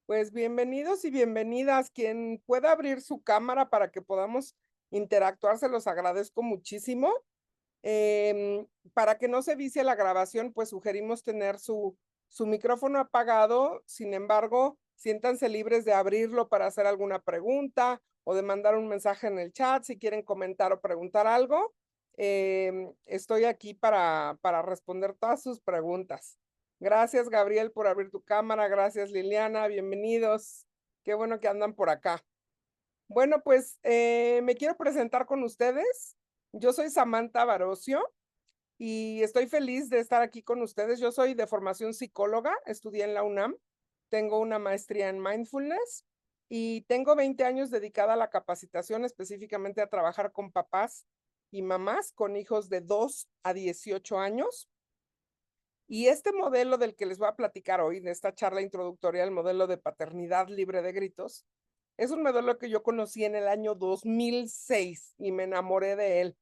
Pues bienvenidos y bienvenidas. Quien pueda abrir su cámara para que podamos interactuar, se los agradezco muchísimo. Para que no se vicie la grabación, pues sugerimos tener su micrófono apagado. Sin embargo, siéntanse libres de abrirlo para hacer alguna pregunta o de mandar un mensaje en el chat si quieren comentar o preguntar algo. Estoy aquí para responder todas sus preguntas. Gracias, Gabriel, por abrir tu cámara. Gracias, Liliana. Bienvenidos. Qué bueno que andan por acá. Bueno, pues me quiero presentar con ustedes. Yo soy Samantha Barocio y estoy feliz de estar aquí con ustedes. Yo soy de formación psicóloga, estudié en la UNAM, tengo una maestría en mindfulness y tengo 20 años dedicada a la capacitación, específicamente a trabajar con papás y mamás con hijos de 2 a 18 años. Y este modelo del que les voy a platicar hoy, de esta charla introductoria, el modelo de paternidad libre de gritos, es un modelo que yo conocí en el año 2006 y me enamoré de él.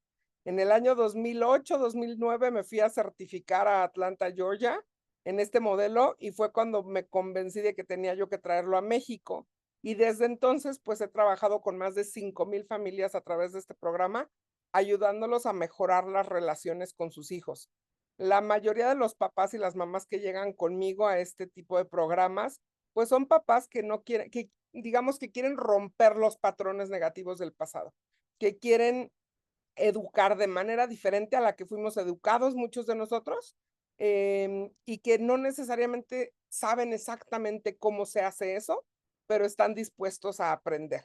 En el año 2008, 2009 me fui a certificar a Atlanta, Georgia, en este modelo y fue cuando me convencí de que tenía yo que traerlo a México. Y desde entonces, pues he trabajado con más de 5,000 familias a través de este programa, ayudándolos a mejorar las relaciones con sus hijos. La mayoría de los papás y las mamás que llegan conmigo a este tipo de programas, pues son papás que no quieren, que digamos que quieren romper los patrones negativos del pasado, que quieren educar de manera diferente a la que fuimos educados muchos de nosotros, y que no necesariamente saben exactamente cómo se hace eso, pero están dispuestos a aprender.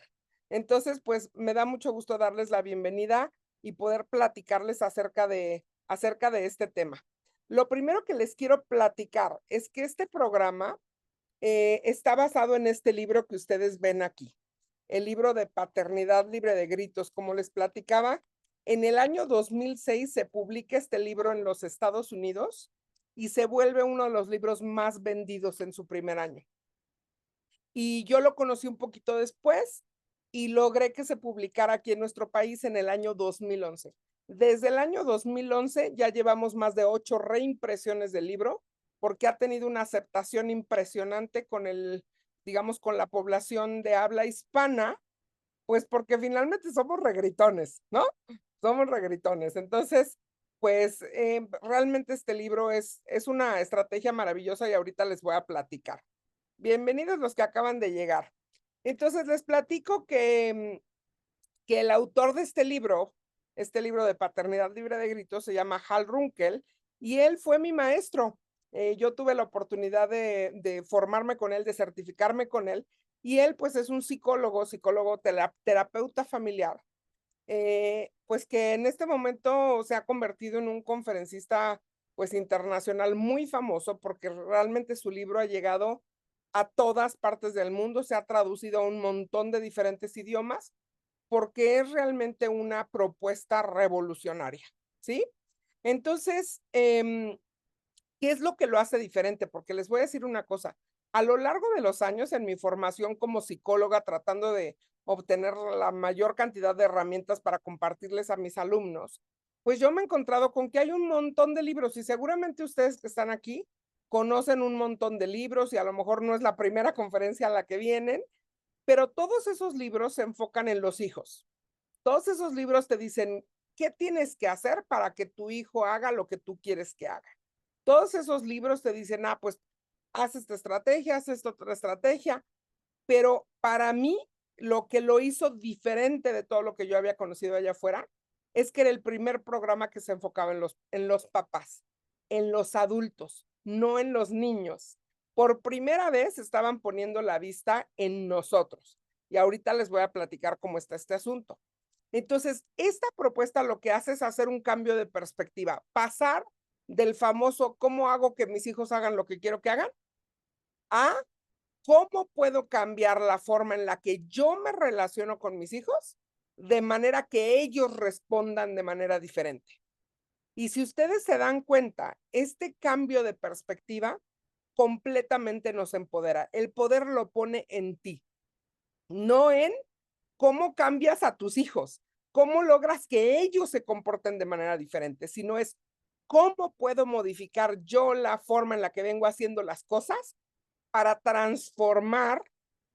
Entonces, pues me da mucho gusto darles la bienvenida y poder platicarles acerca de este tema. Lo primero que les quiero platicar es que este programa está basado en este libro que ustedes ven aquí, el libro de Paternidad Libre de Gritos. Como les platicaba, en el año 2006 se publica este libro en los Estados Unidos y se vuelve uno de los libros más vendidos en su primer año. Y yo lo conocí un poquito después y logré que se publicara aquí en nuestro país en el año 2011. Desde el año 2011 ya llevamos más de 8 reimpresiones del libro, porque ha tenido una aceptación impresionante con digamos, con la población de habla hispana, pues porque finalmente somos regritones, ¿no? Somos regritones. Entonces, pues realmente este libro es una estrategia maravillosa y ahorita les voy a platicar. Bienvenidos los que acaban de llegar. Entonces, les platico que el autor de este libro de Paternidad Libre de Gritos, se llama Hal Runkel, y él fue mi maestro. Yo tuve la oportunidad de formarme con él, de certificarme con él, y él, pues, es un psicólogo, terapeuta familiar, pues, que en este momento se ha convertido en un conferencista, pues, internacional muy famoso, porque realmente su libro ha llegado a todas partes del mundo, se ha traducido a un montón de diferentes idiomas, porque es realmente una propuesta revolucionaria, ¿sí? Entonces, ¿qué es lo que lo hace diferente? Porque les voy a decir una cosa, a lo largo de los años en mi formación como psicóloga, tratando de obtener la mayor cantidad de herramientas para compartirles a mis alumnos, pues yo me he encontrado con que hay un montón de libros y seguramente ustedes que están aquí conocen un montón de libros y a lo mejor no es la primera conferencia a la que vienen, pero todos esos libros se enfocan en los hijos. Todos esos libros te dicen qué tienes que hacer para que tu hijo haga lo que tú quieres que haga. Todos esos libros te dicen, pues haz esta estrategia, haz esta otra estrategia, pero para mí lo que lo hizo diferente de todo lo que yo había conocido allá afuera es que era el primer programa que se enfocaba en los papás, en los adultos, no en los niños. Por primera vez estaban poniendo la vista en nosotros. Y ahorita les voy a platicar cómo está este asunto. Entonces, esta propuesta lo que hace es hacer un cambio de perspectiva, pasar del famoso ¿cómo hago que mis hijos hagan lo que quiero que hagan? A ¿cómo puedo cambiar la forma en la que yo me relaciono con mis hijos de manera que ellos respondan de manera diferente? Y si ustedes se dan cuenta, este cambio de perspectiva completamente nos empodera. El poder lo pone en ti, no en cómo cambias a tus hijos, cómo logras que ellos se comporten de manera diferente, sino es cómo puedo modificar yo la forma en la que vengo haciendo las cosas para transformar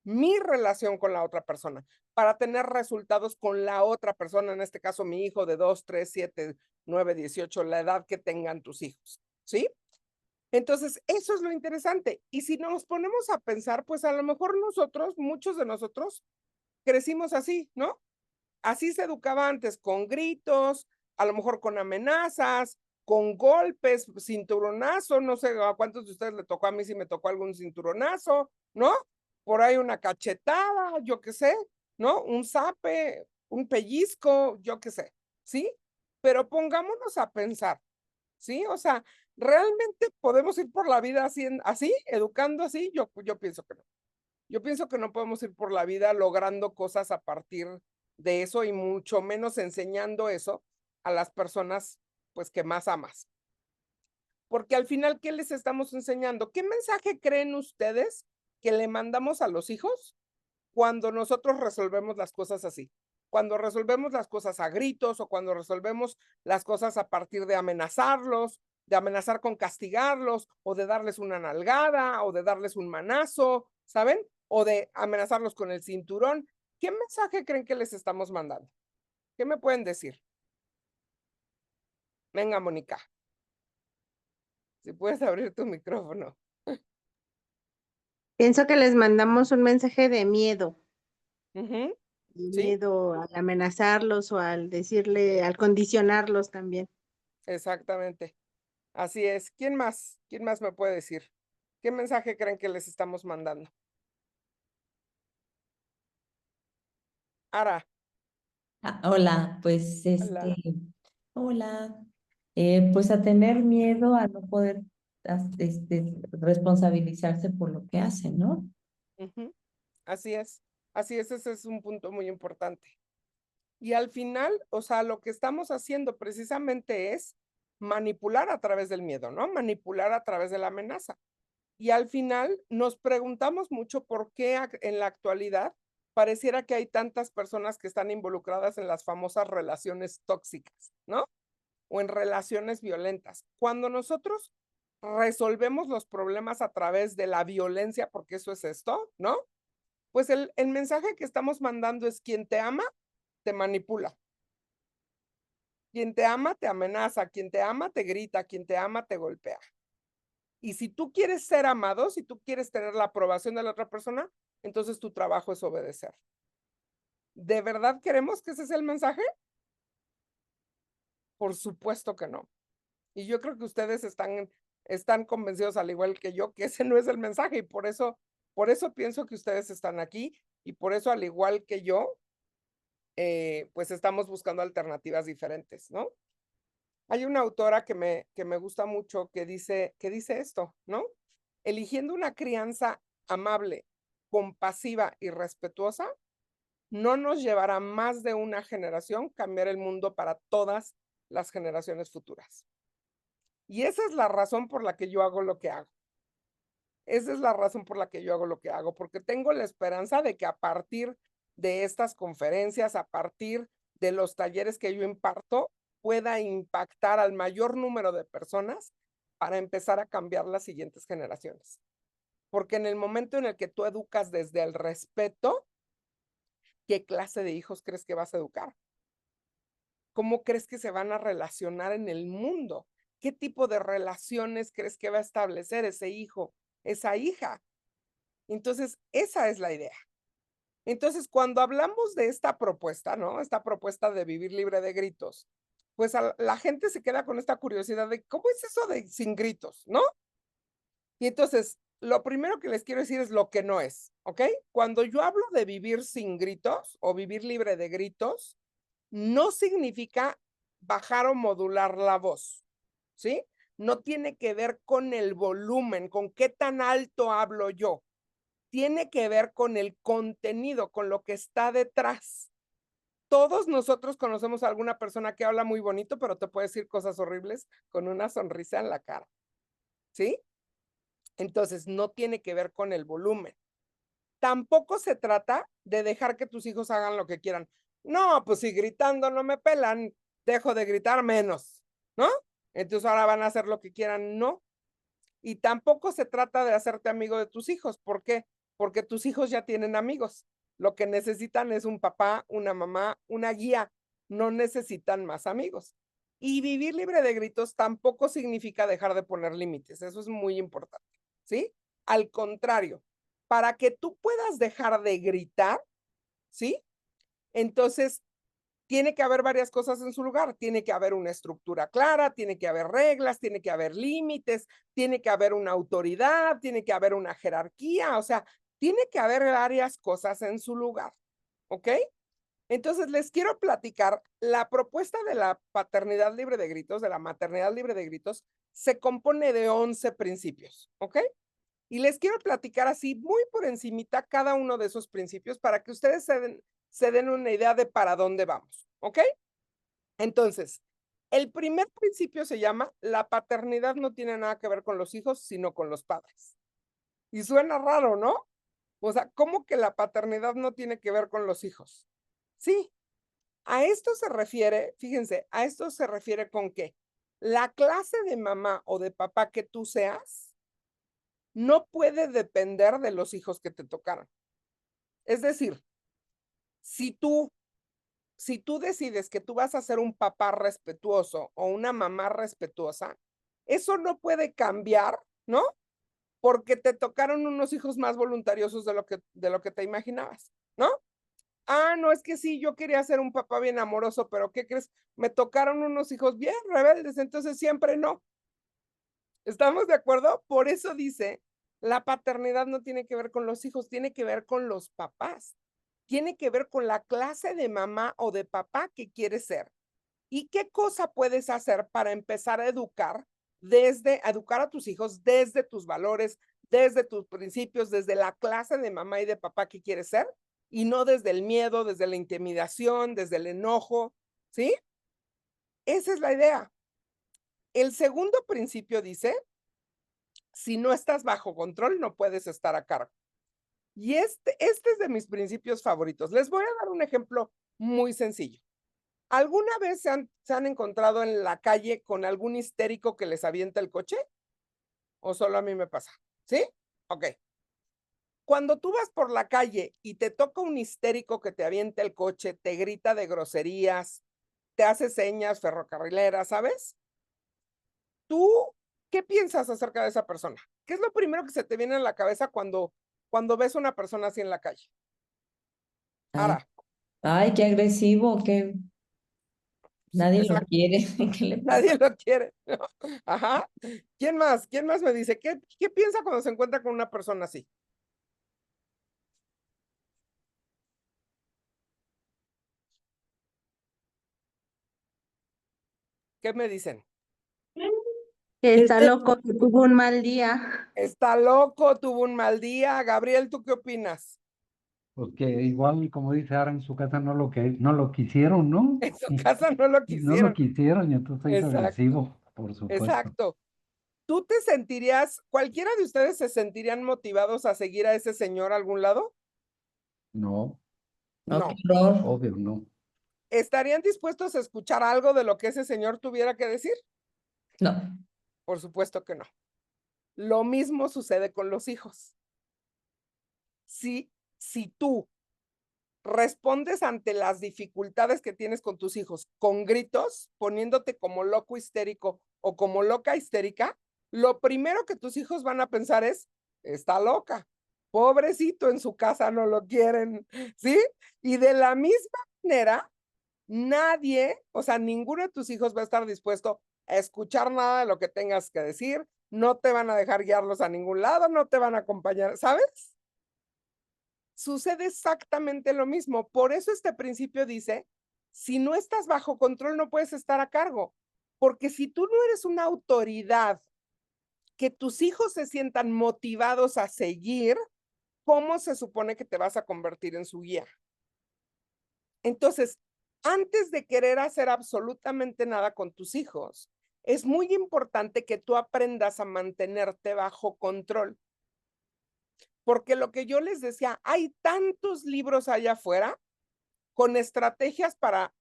mi relación con la otra persona, para tener resultados con la otra persona, en este caso mi hijo de 2, 3, 7, 9, 18, la edad que tengan tus hijos, ¿sí? Entonces, eso es lo interesante. Y si nos ponemos a pensar, pues a lo mejor nosotros, muchos de nosotros, crecimos así, ¿no? Así se educaba antes, con gritos, a lo mejor con amenazas, con golpes, cinturonazo, no sé a cuántos de ustedes le tocó, a mí sí me tocó algún cinturonazo, ¿no? Por ahí una cachetada, yo qué sé, ¿no? Un zape, un pellizco, yo qué sé, ¿sí? Pero pongámonos a pensar, ¿sí? O sea, ¿realmente podemos ir por la vida así, así, educando así? Yo pienso que no. Yo pienso que no podemos ir por la vida logrando cosas a partir de eso y mucho menos enseñando eso a las personas, pues, que más amas. Porque al final, ¿qué les estamos enseñando? ¿Qué mensaje creen ustedes que le mandamos a los hijos cuando nosotros resolvemos las cosas así? Cuando resolvemos las cosas a gritos o cuando resolvemos las cosas a partir de amenazarlos, de amenazar con castigarlos o de darles una nalgada o de darles un manazo, ¿saben? O de amenazarlos con el cinturón. ¿Qué mensaje creen que les estamos mandando? ¿Qué me pueden decir? Venga, Mónica, si puedes abrir tu micrófono. Pienso que les mandamos un mensaje Ujú, de sí, miedo al amenazarlos o al decirle, al condicionarlos también. exactamente. Así es. ¿Quién más? ¿Quién más me puede decir? ¿Qué mensaje creen que les estamos mandando? Ara, Hola, pues hola. hola, pues a tener miedo a no poder responsabilizarse por lo que hacen, ¿no? Ujú, así es. Así es, ese es un punto muy importante. Y al final, o sea, lo que estamos haciendo precisamente es manipular a través del miedo, ¿no? Manipular a través de la amenaza. Y al final nos preguntamos mucho por qué en la actualidad pareciera que hay tantas personas que están involucradas en las famosas relaciones tóxicas, ¿no? O en relaciones violentas. Cuando nosotros resolvemos los problemas a través de la violencia, porque eso es esto, ¿no? Pues el mensaje que estamos mandando es quien te ama, te manipula. Quien te ama, te amenaza. Quien te ama, te grita. Quien te ama, te golpea. Y si tú quieres ser amado, si tú quieres tener la aprobación de la otra persona, entonces tu trabajo es obedecer. ¿De verdad queremos que ese sea el mensaje? Por supuesto que no. Y yo creo que ustedes están convencidos, al igual que yo, que ese no es el mensaje y por eso pienso que ustedes están aquí y por eso, al igual que yo, pues estamos buscando alternativas diferentes, ¿no? Hay una autora que me gusta mucho que dice esto, ¿no? Eligiendo una crianza amable, compasiva y respetuosa, no nos llevará más de una generación cambiar el mundo para todas las generaciones futuras. Y esa es la razón por la que yo hago lo que hago. Esa es la razón por la que yo hago lo que hago, porque tengo la esperanza de que a partir de estas conferencias, a partir de los talleres que yo imparto, pueda impactar al mayor número de personas para empezar a cambiar las siguientes generaciones. Porque en el momento en el que tú educas desde el respeto, ¿qué clase de hijos crees que vas a educar? ¿Cómo crees que se van a relacionar en el mundo? ¿Qué tipo de relaciones crees que va a establecer ese hijo, esa hija? Entonces, esa es la idea. Entonces, cuando hablamos de esta propuesta, ¿no? Esta propuesta de vivir libre de gritos, pues la gente se queda con esta curiosidad de cómo es eso de sin gritos, ¿no? Y entonces, lo primero que les quiero decir es lo que no es, ¿ok? Cuando yo hablo de vivir sin gritos o vivir libre de gritos, no significa bajar o modular la voz, ¿sí? No tiene que ver con el volumen, con qué tan alto hablo yo. Tiene que ver con el contenido, con lo que está detrás. Todos nosotros conocemos a alguna persona que habla muy bonito, pero te puede decir cosas horribles con una sonrisa en la cara, ¿sí? Entonces, no tiene que ver con el volumen. Tampoco se trata de dejar que tus hijos hagan lo que quieran. No, pues si gritando no me pelan, dejo de gritar menos, ¿no? Entonces ahora van a hacer lo que quieran. No, Y tampoco se trata de hacerte amigo de tus hijos. ¿Por qué? Porque tus hijos ya tienen amigos. Lo que necesitan es un papá, una mamá, una guía. No necesitan más amigos. Y vivir libre de gritos tampoco significa dejar de poner límites. Eso es muy importante, ¿sí? Al contrario, para que tú puedas dejar de gritar, ¿sí? Entonces, tiene que haber varias cosas en su lugar. Tiene que haber una estructura clara, tiene que haber reglas, tiene que haber límites, tiene que haber una autoridad, tiene que haber una jerarquía, o sea, tiene que haber varias cosas en su lugar, ¿ok? Entonces, les quiero platicar, la propuesta de la paternidad libre de gritos, de la maternidad libre de gritos, se compone de 11 principios, ¿ok? Y les quiero platicar así muy por encimita cada uno de esos principios para que ustedes se den una idea de para dónde vamos, ¿ok? Entonces, el primer principio se llama, la paternidad no tiene nada que ver con los hijos, sino con los padres. Y suena raro, ¿no? O sea, ¿cómo que la paternidad no tiene que ver con los hijos? Sí, a esto se refiere, fíjense, a esto se refiere con que la clase de mamá o de papá que tú seas no puede depender de los hijos que te tocaron. Es decir, si tú decides que tú vas a ser un papá respetuoso o una mamá respetuosa, eso no puede cambiar, ¿no? Porque te tocaron unos hijos más voluntariosos de lo que te imaginabas, ¿no? Ah, no, es que sí, yo quería ser un papá bien amoroso, pero ¿qué crees? Me tocaron unos hijos bien rebeldes, entonces siempre no. ¿Estamos de acuerdo? Por eso dice, la paternidad no tiene que ver con los hijos, tiene que ver con los papás. Tiene que ver con la clase de mamá o de papá que quieres ser. ¿Y qué cosa puedes hacer para empezar a educar educar a tus hijos desde tus valores, desde tus principios, desde la clase de mamá y de papá que quieres ser? Y no desde el miedo, desde la intimidación, desde el enojo, ¿sí? Esa es la idea. El segundo principio dice, si no estás bajo control, no puedes estar a cargo. Y este es de mis principios favoritos. Les voy a dar un ejemplo muy sencillo. ¿Alguna vez se han encontrado en la calle con algún histérico que les avienta el coche? ¿O solo a mí me pasa? ¿Sí? Ok. Cuando tú vas por la calle y te toca un histérico que te avienta el coche, te grita de groserías, te hace señas ferrocarrileras, ¿sabes? ¿Tú qué piensas acerca de esa persona? ¿Qué es lo primero que se te viene a la cabeza cuando ves a una persona así en la calle? Ay, Ara, ay, qué agresivo, que nadie lo exacto, quiere. ¿Qué le pasa? nadie lo quiere, ¿no? Ajá. ¿Quién más? ¿Quién más me dice? ¿Qué piensa cuando se encuentra con una persona así? ¿Qué me dicen? Que está Este, loco, que tuvo un mal día. Está loco, tuvo un mal día. Gabriel, ¿tú qué opinas? Porque igual, como dice Ara, en su casa no lo quisieron, ¿no? En su casa no lo No lo quisieron. quisieron y entonces es Exacto, agresivo, por supuesto. exacto. ¿Tú te sentirías, cualquiera de ustedes se sentirían motivados a seguir a ese señor a algún lado? No, no, qué No. horror. obvio, no. ¿Estarían dispuestos a escuchar algo de lo que ese señor tuviera que decir? No, Por supuesto que no. Lo mismo sucede con los hijos. Si tú respondes ante las dificultades que tienes con tus hijos con gritos, poniéndote como loco histérico o como loca histérica, lo primero que tus hijos van a pensar es, está loca, pobrecito, en su casa no lo quieren, ¿sí? Y de la misma manera, nadie, o sea, ninguno de tus hijos va a estar dispuesto a escuchar nada de lo que tengas que decir, no te van a dejar guiarlos a ningún lado, no te van a acompañar, ¿sabes? Sucede exactamente lo mismo. Por eso este principio dice, si no estás bajo control, no puedes estar a cargo. Porque si tú no eres una autoridad que tus hijos se sientan motivados a seguir, ¿cómo se supone que te vas a convertir en su guía? Entonces, antes de querer hacer absolutamente nada con tus hijos, es muy importante que tú aprendas a mantenerte bajo control. Porque lo que yo les decía, hay tantos libros allá afuera con estrategias para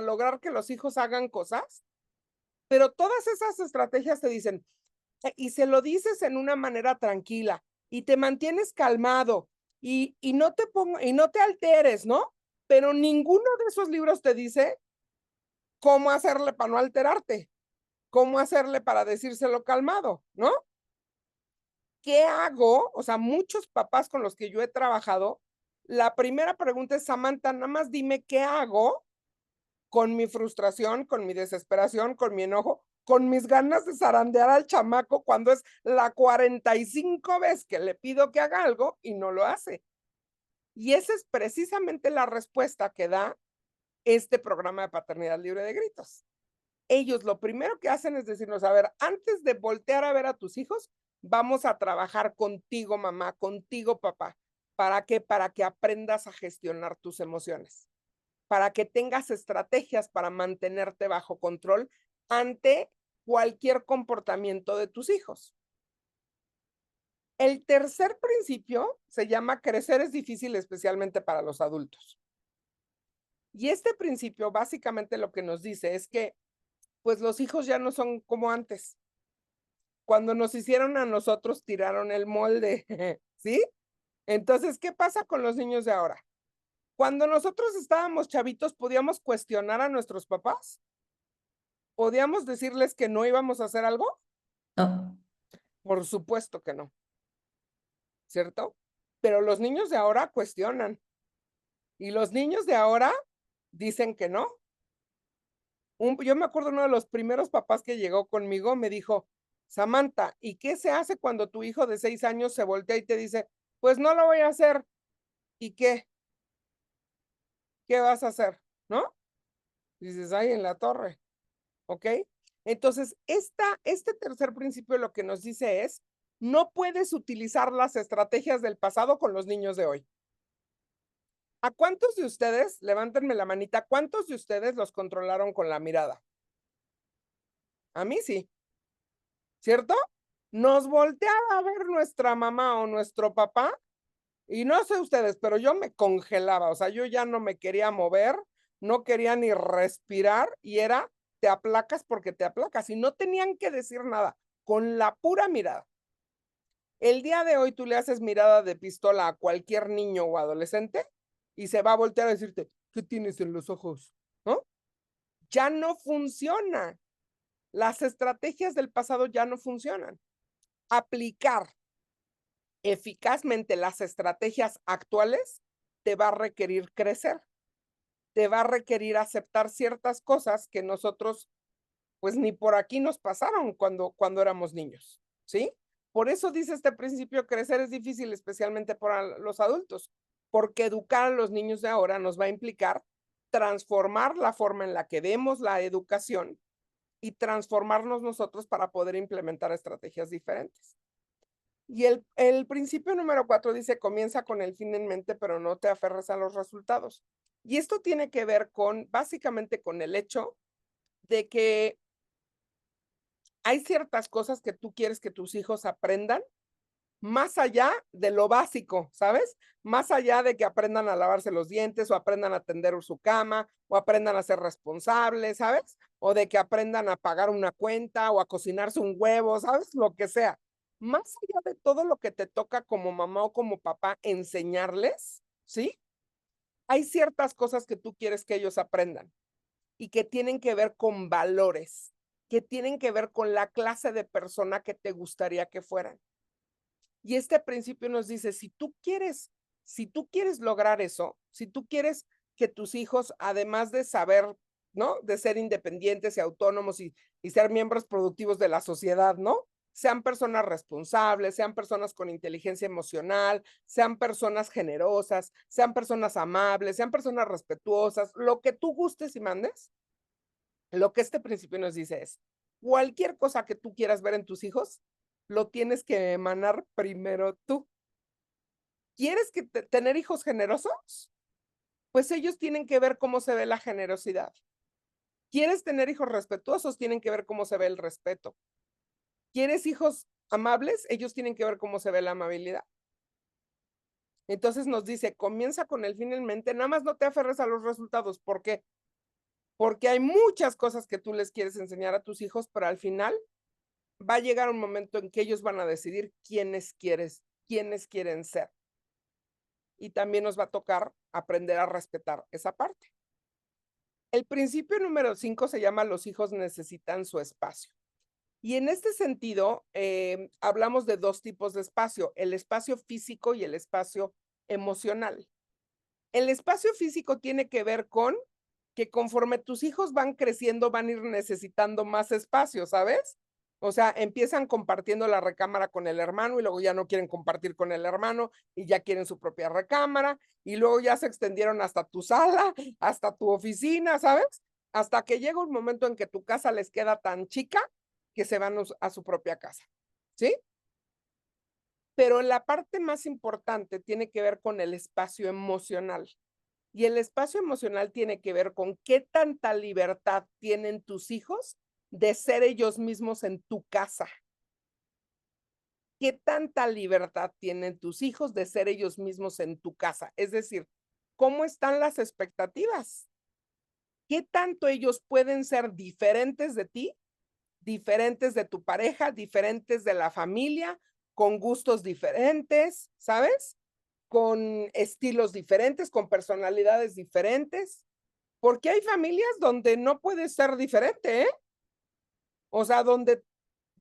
lograr que los hijos hagan cosas, pero todas esas estrategias te dicen, y se lo dices en una manera tranquila y te mantienes calmado y no te alteres, ¿no? Pero ninguno de esos libros te dice cómo hacerle para no alterarte, cómo hacerle para decírselo calmado, ¿no? ¿Qué hago? O sea, muchos papás con los que yo he trabajado, la primera pregunta es, Samantha, nada más dime qué hago con mi frustración, con mi desesperación, con mi enojo, con mis ganas de zarandear al chamaco cuando es la 45 vez que le pido que haga algo y no lo hace. Y esa es precisamente la respuesta que da este programa de paternidad libre de gritos. Ellos lo primero que hacen es decirnos, a ver, antes de voltear a ver a tus hijos, vamos a trabajar contigo, mamá, contigo, papá. ¿Para qué? Para que aprendas a gestionar tus emociones, para que tengas estrategias para mantenerte bajo control ante cualquier comportamiento de tus hijos. El tercer principio se llama crecer es difícil, especialmente para los adultos. Y este principio básicamente lo que nos dice es que pues los hijos ya no son como antes. Cuando nos hicieron a nosotros, tiraron el molde, ¿sí? Entonces, ¿qué pasa con los niños de ahora? Cuando nosotros estábamos chavitos, ¿podíamos cuestionar a nuestros papás? ¿Podíamos decirles que no íbamos a hacer algo? No. Por supuesto que no, ¿cierto? Pero los niños de ahora cuestionan. Y los niños de ahora dicen que no. Yo me acuerdo uno de los primeros papás que llegó conmigo, me dijo, Samantha, ¿y qué se hace cuando tu hijo de 6 años se voltea y te dice, pues no lo voy a hacer? ¿Y qué? ¿Qué vas a hacer? ¿No? Dices, ay, en la torre, ¿ok? Entonces, este tercer principio lo que nos dice es, no puedes utilizar las estrategias del pasado con los niños de hoy. ¿A cuántos de ustedes, levántenme la manita, cuántos de ustedes los controlaron con la mirada? A mí sí, ¿cierto? Nos volteaba a ver nuestra mamá o nuestro papá y no sé ustedes, pero yo me congelaba, o sea, yo ya no me quería mover, no quería ni respirar y era, te aplacas porque te aplacas y no tenían que decir nada, con la pura mirada. El día de hoy tú le haces mirada de pistola a cualquier niño o adolescente y se va a voltear a decirte, ¿qué tienes en los ojos? ¿No? Ya no funciona. Las estrategias del pasado ya no funcionan. Aplicar eficazmente las estrategias actuales te va a requerir crecer, te va a requerir aceptar ciertas cosas que nosotros pues ni por aquí nos pasaron cuando éramos niños, ¿sí? Por eso dice este principio, crecer es difícil, especialmente para los adultos, porque educar a los niños de ahora nos va a implicar transformar la forma en la que vemos la educación y transformarnos nosotros para poder implementar estrategias diferentes. Y el principio número 4 dice, comienza con el fin en mente, pero no te aferres a los resultados. Y esto tiene que ver básicamente con el hecho de que hay ciertas cosas que tú quieres que tus hijos aprendan más allá de lo básico, ¿sabes? Más allá de que aprendan a lavarse los dientes o aprendan a tender su cama o aprendan a ser responsables, ¿sabes? O de que aprendan a pagar una cuenta o a cocinarse un huevo, ¿sabes? Lo que sea. Más allá de todo lo que te toca como mamá o como papá enseñarles, ¿sí? Hay ciertas cosas que tú quieres que ellos aprendan y que tienen que ver con valores, que tienen que ver con la clase de persona que te gustaría que fueran. Y este principio nos dice, si tú quieres lograr eso, si tú quieres que tus hijos, además de saber, ¿no? De ser independientes y autónomos y ser miembros productivos de la sociedad, ¿no? Sean personas responsables, sean personas con inteligencia emocional, sean personas generosas, sean personas amables, sean personas respetuosas, lo que tú gustes y mandes, lo que este principio nos dice es, cualquier cosa que tú quieras ver en tus hijos, lo tienes que emanar primero tú. ¿Quieres tener hijos generosos? Pues ellos tienen que ver cómo se ve la generosidad. ¿Quieres tener hijos respetuosos? Tienen que ver cómo se ve el respeto. ¿Quieres hijos amables? Ellos tienen que ver cómo se ve la amabilidad. Entonces nos dice, comienza con el fin en mente, nada más no te aferres a los resultados. ¿Por qué? Porque hay muchas cosas que tú les quieres enseñar a tus hijos, pero al final va a llegar un momento en que ellos van a decidir quiénes quieren ser. Y también nos va a tocar aprender a respetar esa parte. El principio número 5 se llama los hijos necesitan su espacio. Y en este sentido, hablamos de dos tipos de espacio, el espacio físico y el espacio emocional. El espacio físico tiene que ver con que conforme tus hijos van creciendo, van a ir necesitando más espacio, ¿sabes? O sea, empiezan compartiendo la recámara con el hermano y luego ya no quieren compartir con el hermano y ya quieren su propia recámara y luego ya se extendieron hasta tu sala, hasta tu oficina, ¿sabes? Hasta que llega un momento en que tu casa les queda tan chica que se van a su propia casa, ¿sí? Pero la parte más importante tiene que ver con el espacio emocional. Y el espacio emocional tiene que ver con qué tanta libertad tienen tus hijos de ser ellos mismos en tu casa. ¿Qué tanta libertad tienen tus hijos de ser ellos mismos en tu casa? Es decir, ¿cómo están las expectativas? ¿Qué tanto ellos pueden ser diferentes de ti, diferentes de tu pareja, diferentes de la familia, con gustos diferentes, ¿sabes? Con estilos diferentes, con personalidades diferentes? Porque hay familias donde no puedes ser diferente, ¿eh? O sea, donde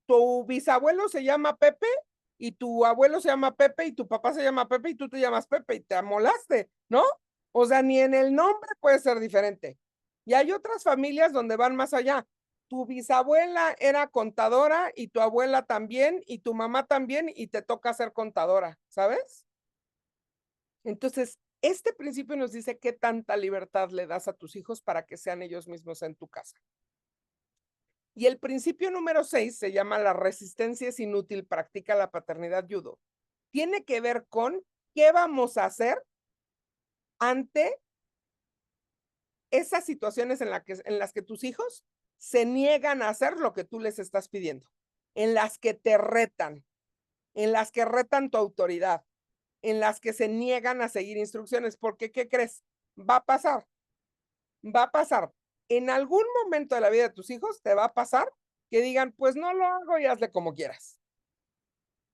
tu bisabuelo se llama Pepe y tu abuelo se llama Pepe y tu papá se llama Pepe y tú te llamas Pepe y te amolaste, ¿no? O sea, ni en el nombre puede ser diferente. Y hay otras familias donde van más allá. Tu bisabuela era contadora y tu abuela también y tu mamá también y te toca ser contadora, ¿sabes? Entonces, este principio nos dice qué tanta libertad le das a tus hijos para que sean ellos mismos en tu casa. Y el principio número 6 se llama la resistencia es inútil, practica la paternidad judo. Tiene que ver con qué vamos a hacer ante esas situaciones en las que tus hijos se niegan a hacer lo que tú les estás pidiendo, en las que te retan, en las que retan tu autoridad, en las que se niegan a seguir instrucciones, porque ¿qué crees? Va a pasar, va a pasar. En algún momento de la vida de tus hijos te va a pasar que digan, pues no lo hago y hazle como quieras.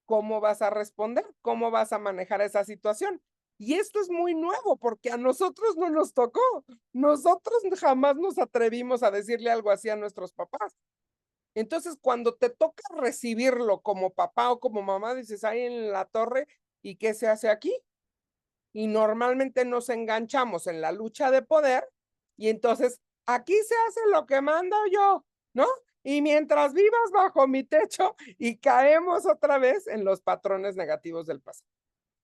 ¿Cómo vas a responder? ¿Cómo vas a manejar esa situación? Y esto es muy nuevo porque a nosotros no nos tocó. Nosotros jamás nos atrevimos a decirle algo así a nuestros papás. Entonces, cuando te toca recibirlo como papá o como mamá, dices, ahí en la torre, ¿y qué se hace aquí? Y normalmente nos enganchamos en la lucha de poder y entonces aquí se hace lo que mando yo, ¿no? Y mientras vivas bajo mi techo y caemos otra vez en los patrones negativos del pasado.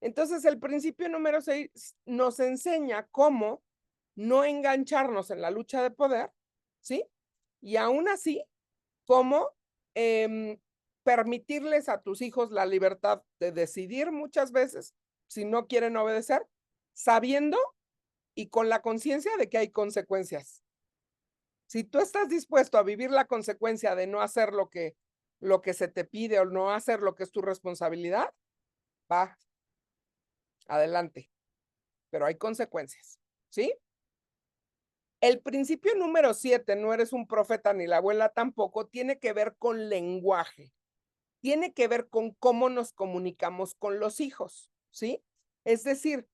Entonces, el principio número 6 nos enseña cómo no engancharnos en la lucha de poder, ¿sí? Y aún así, cómo permitirles a tus hijos la libertad de decidir muchas veces si no quieren obedecer, sabiendo y con la conciencia de que hay consecuencias. Si tú estás dispuesto a vivir la consecuencia de no hacer lo que se te pide o no hacer lo que es tu responsabilidad, va, adelante. Pero hay consecuencias, ¿sí? El principio número 7, no eres un profeta ni la abuela tampoco, tiene que ver con lenguaje. Tiene que ver con cómo nos comunicamos con los hijos, ¿sí? Es decir,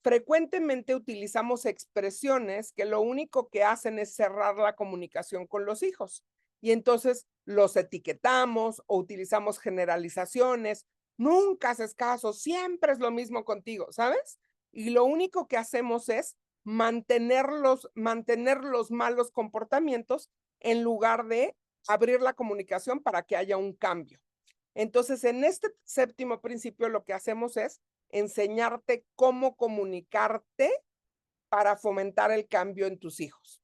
frecuentemente utilizamos expresiones que lo único que hacen es cerrar la comunicación con los hijos. Y entonces los etiquetamos o utilizamos generalizaciones. Nunca haces caso, siempre es lo mismo contigo, ¿sabes? Y lo único que hacemos es mantener los malos comportamientos en lugar de abrir la comunicación para que haya un cambio. Entonces, en este séptimo principio lo que hacemos es enseñarte cómo comunicarte para fomentar el cambio en tus hijos.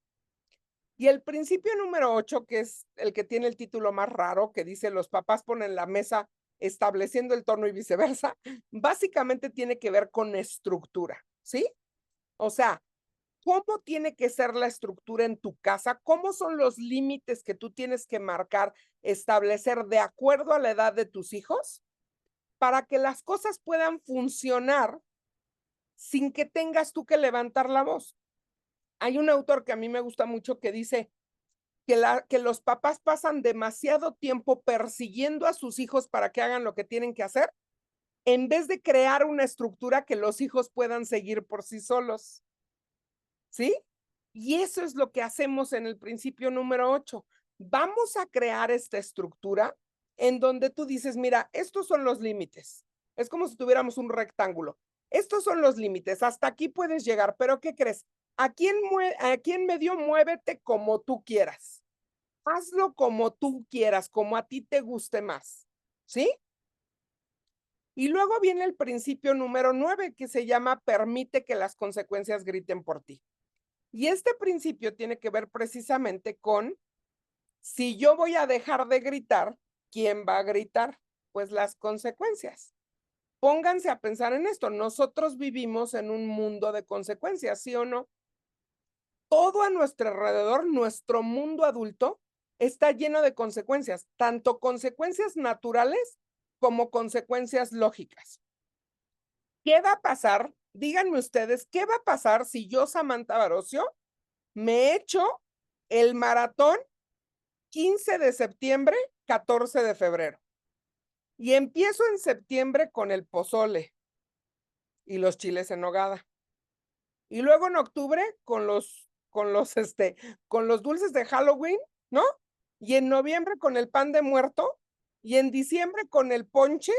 Y el principio número 8, que es el que tiene el título más raro, que dice los papás ponen la mesa estableciendo el tono y viceversa, básicamente tiene que ver con estructura, ¿sí? O sea, ¿cómo tiene que ser la estructura en tu casa? ¿Cómo son los límites que tú tienes que marcar, establecer de acuerdo a la edad de tus hijos para que las cosas puedan funcionar sin que tengas tú que levantar la voz? Hay un autor que a mí me gusta mucho que dice, que los papás pasan demasiado tiempo persiguiendo a sus hijos para que hagan lo que tienen que hacer, en vez de crear una estructura que los hijos puedan seguir por sí solos. ¿Sí? Y eso es lo que hacemos en el principio número 8. Vamos a crear esta estructura en donde tú dices, mira, estos son los límites. Es como si tuviéramos un rectángulo. Estos son los límites, hasta aquí puedes llegar, pero ¿qué crees? Aquí en medio muévete como tú quieras. Hazlo como tú quieras, como a ti te guste más. ¿Sí? Y luego viene el principio número 9, que se llama permite que las consecuencias griten por ti. Y este principio tiene que ver precisamente con, si yo voy a dejar de gritar, ¿quién va a gritar? Pues las consecuencias. Pónganse a pensar en esto. Nosotros vivimos en un mundo de consecuencias, ¿sí o no? Todo a nuestro alrededor, nuestro mundo adulto, está lleno de consecuencias, tanto consecuencias naturales como consecuencias lógicas. ¿Qué va a pasar? Díganme ustedes, ¿qué va a pasar si yo, Samantha Barocio, me echo el maratón 15 de septiembre, 14 de febrero? Y empiezo en septiembre con el pozole y los chiles en nogada. Y luego en octubre con los dulces de Halloween, ¿no? Y en noviembre con el pan de muerto, y en diciembre con el ponche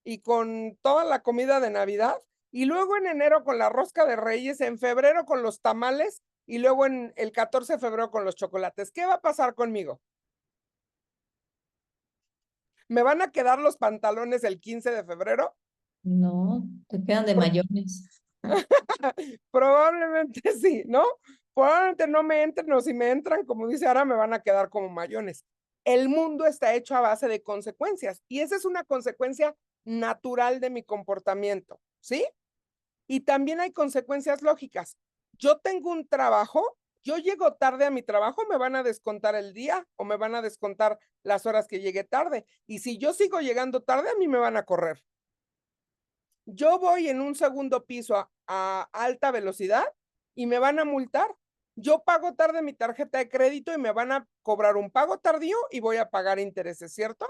y con toda la comida de Navidad, y luego en enero con la rosca de Reyes, en febrero con los tamales, y luego en el 14 de febrero con los chocolates. ¿Qué va a pasar conmigo? ¿Me van a quedar los pantalones el 15 de febrero? No, te quedan de mayones. Probablemente sí, ¿no? Probablemente no me entren, o si me entran, como dice ahora, me van a quedar como mayones. El mundo está hecho a base de consecuencias y esa es una consecuencia natural de mi comportamiento, ¿sí? Y también hay consecuencias lógicas. Yo tengo un trabajo, yo llego tarde a mi trabajo, me van a descontar el día o me van a descontar las horas que llegué tarde. Y si yo sigo llegando tarde, a mí me van a correr. Yo voy en un segundo piso a alta velocidad y me van a multar. Yo pago tarde mi tarjeta de crédito y me van a cobrar un pago tardío y voy a pagar intereses, ¿cierto?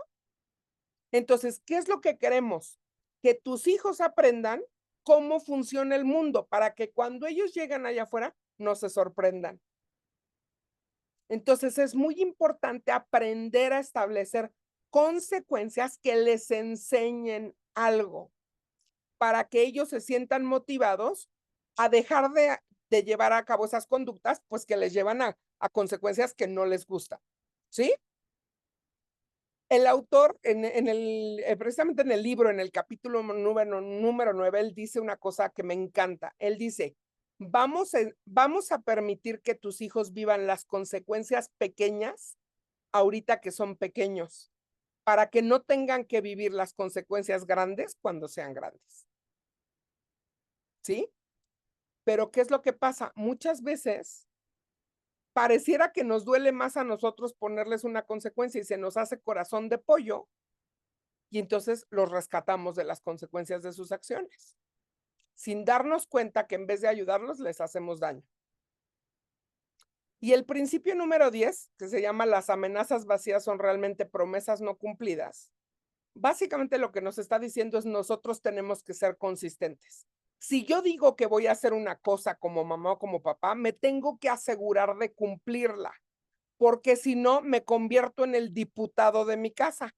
Entonces, ¿qué es lo que queremos? Que tus hijos aprendan cómo funciona el mundo para que cuando ellos llegan allá afuera no se sorprendan. Entonces, es muy importante aprender a establecer consecuencias que les enseñen algo para que ellos se sientan motivados a dejar de llevar a cabo esas conductas, pues que les llevan a consecuencias que no les gustan. ¿Sí? El autor, precisamente en el libro, en el capítulo número 9, él dice una cosa que me encanta. Él dice, vamos a permitir que tus hijos vivan las consecuencias pequeñas ahorita que son pequeños, para que no tengan que vivir las consecuencias grandes cuando sean grandes. ¿Sí? Pero ¿qué es lo que pasa? Muchas veces pareciera que nos duele más a nosotros ponerles una consecuencia y se nos hace corazón de pollo y entonces los rescatamos de las consecuencias de sus acciones, sin darnos cuenta que en vez de ayudarlos les hacemos daño. Y el principio número 10, que se llama las amenazas vacías son realmente promesas no cumplidas, básicamente lo que nos está diciendo es nosotros tenemos que ser consistentes. Si yo digo que voy a hacer una cosa como mamá o como papá, me tengo que asegurar de cumplirla, porque si no, me convierto en el diputado de mi casa,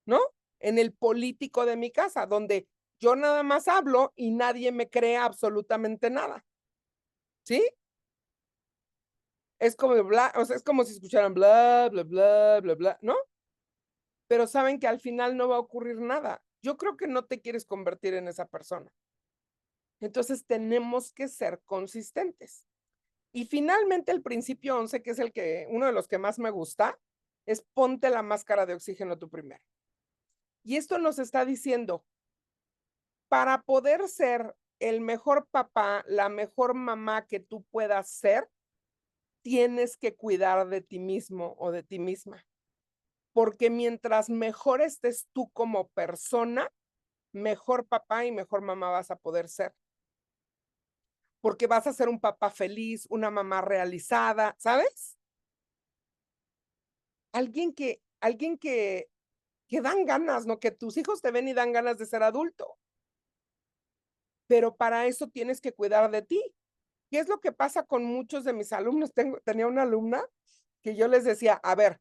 ¿no? En el político de mi casa, donde yo nada más hablo y nadie me cree absolutamente nada. ¿Sí? Es como bla, o sea, es como si escucharan bla, bla, bla, bla, bla, ¿no? Pero saben que al final no va a ocurrir nada. Yo creo que no te quieres convertir en esa persona. Entonces tenemos que ser consistentes. Y finalmente el principio 11, que es uno de los que más me gusta, es ponte la máscara de oxígeno tú primero. Y esto nos está diciendo, para poder ser el mejor papá, la mejor mamá que tú puedas ser, tienes que cuidar de ti mismo o de ti misma. Porque mientras mejor estés tú como persona, mejor papá y mejor mamá vas a poder ser. Porque vas a ser un papá feliz, una mamá realizada, ¿sabes? alguien que dan ganas, ¿no? Que tus hijos te ven y dan ganas de ser adulto. Pero para eso tienes que cuidar de ti. ¿Qué es lo que pasa con muchos de mis alumnos? Tenía una alumna que yo les decía, a ver,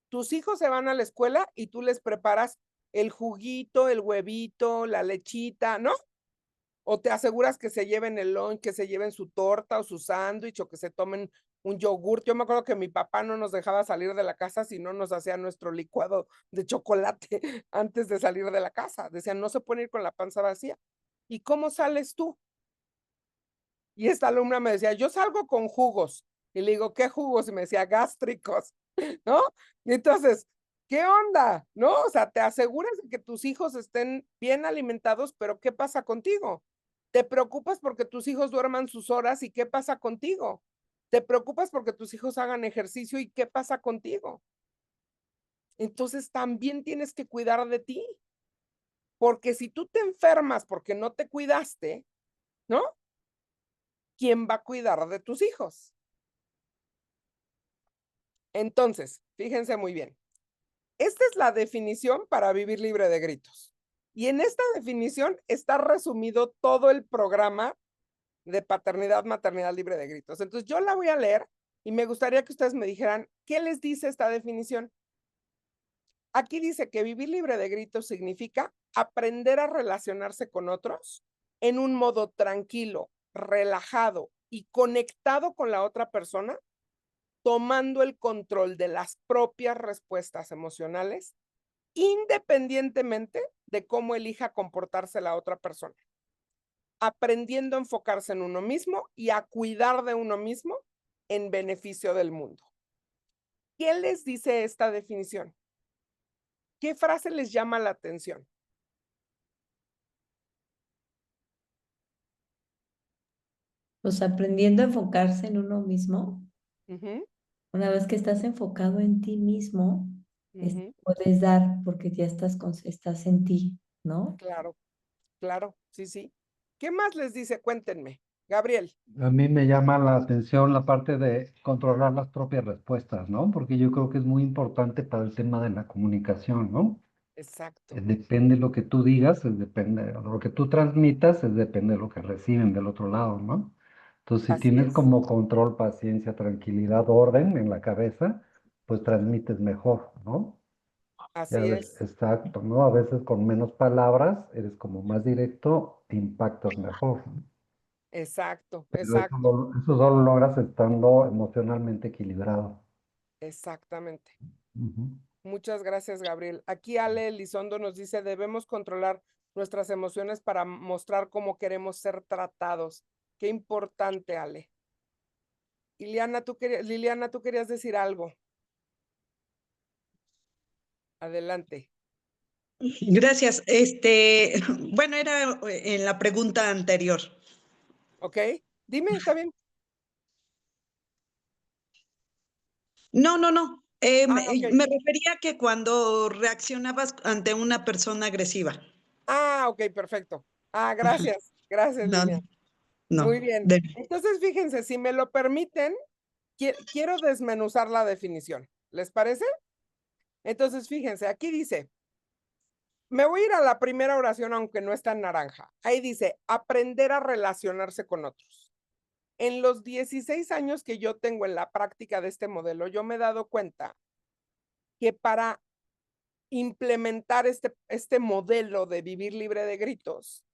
tus hijos se van a la escuela y tú les preparas el juguito, el huevito, la lechita, ¿no? O te aseguras que se lleven el lunch, que se lleven su torta o su sándwich o que se tomen un yogur. Yo me acuerdo que mi papá no nos dejaba salir de la casa si no nos hacía nuestro licuado de chocolate antes de salir de la casa. Decían, no se pueden ir con la panza vacía. ¿Y cómo sales tú? Y esta alumna me decía, yo salgo con jugos. Y le digo, ¿qué jugos? Y me decía, gástricos, ¿no? Y entonces, ¿qué onda? ¿No? O sea, te aseguras de que tus hijos estén bien alimentados, pero ¿qué pasa contigo? Te preocupas porque tus hijos duerman sus horas y ¿qué pasa contigo? Te preocupas porque tus hijos hagan ejercicio y ¿qué pasa contigo? Entonces también tienes que cuidar de ti. Porque si tú te enfermas porque no te cuidaste, ¿no? ¿Quién va a cuidar de tus hijos? Entonces, fíjense muy bien. Esta es la definición para vivir libre de gritos. Y en esta definición está resumido todo el programa de paternidad, maternidad libre de gritos. Entonces, yo la voy a leer y me gustaría que ustedes me dijeran, ¿qué les dice esta definición? Aquí dice que vivir libre de gritos significa aprender a relacionarse con otros en un modo tranquilo, relajado y conectado con la otra persona, tomando el control de las propias respuestas emocionales, independientemente de cómo elija comportarse la otra persona, aprendiendo a enfocarse en uno mismo y a cuidar de uno mismo en beneficio del mundo. ¿Qué les dice esta definición? ¿Qué frase les llama la atención? Pues aprendiendo a enfocarse en uno mismo. Ujú, Una vez que estás enfocado en ti mismo, ujú. puedes dar porque ya estás en ti, ¿no? Claro, claro, sí, sí. ¿Qué más les dice? Cuéntenme. Gabriel. A mí me llama la atención la parte de controlar las propias respuestas, ¿no? Porque yo creo que es muy importante para el tema de la comunicación, ¿no? Exacto. Depende de lo que tú digas, depende de lo que tú transmitas, depende de lo que reciben del otro lado, ¿no? Entonces, si Así tienes es. como control, paciencia, tranquilidad, orden en la cabeza, pues transmites mejor, ¿no? Ya Así ves, es. exacto, ¿no? A veces con menos palabras eres como más directo, impactas mejor, ¿no? Exacto. Pero Exacto. eso solo logras estando emocionalmente equilibrado. Exactamente. Ujú. Muchas gracias, Gabriel. Aquí Ale Elizondo nos dice, debemos controlar nuestras emociones para mostrar cómo queremos ser tratados. Qué importante, Ale. Liliana, tú querías decir algo. Adelante. Gracias. Bueno, era en la pregunta anterior. ¿Ok? Dime, está bien. No, no, no. Ok. Me refería que cuando reaccionabas ante una persona agresiva. Ok, perfecto. Ajá. Gracias. Gracias, No, Liliana. Muy no. bien. Entonces, fíjense, si me lo permiten, quiero desmenuzar la definición. ¿Les parece? Entonces, fíjense, aquí dice, me voy a ir a la primera oración, aunque no está en naranja. Ahí dice, aprender a relacionarse con otros. En los 16 años que yo tengo en la práctica de este modelo, yo me he dado cuenta que para implementar este modelo de vivir libre de gritos,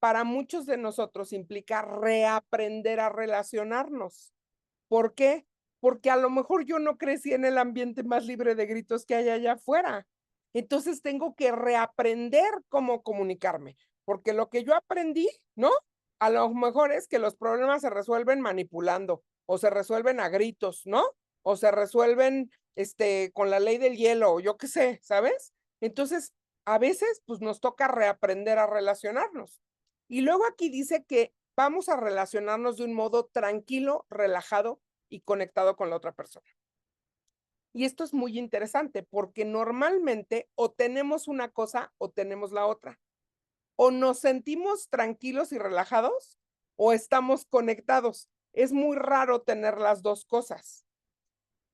para muchos de nosotros implica reaprender a relacionarnos. ¿Por qué? Porque a lo mejor yo no crecí en el ambiente más libre de gritos que hay allá afuera. Entonces tengo que reaprender cómo comunicarme, porque lo que yo aprendí, ¿no? A lo mejor es que los problemas se resuelven manipulando o se resuelven a gritos, ¿no? O se resuelven con la ley del hielo o yo qué sé, ¿sabes? Entonces, a veces pues nos toca reaprender a relacionarnos. Y luego aquí dice que vamos a relacionarnos de un modo tranquilo, relajado y conectado con la otra persona. Y esto es muy interesante porque normalmente o tenemos una cosa o tenemos la otra. O nos sentimos tranquilos y relajados o estamos conectados. Es muy raro tener las dos cosas.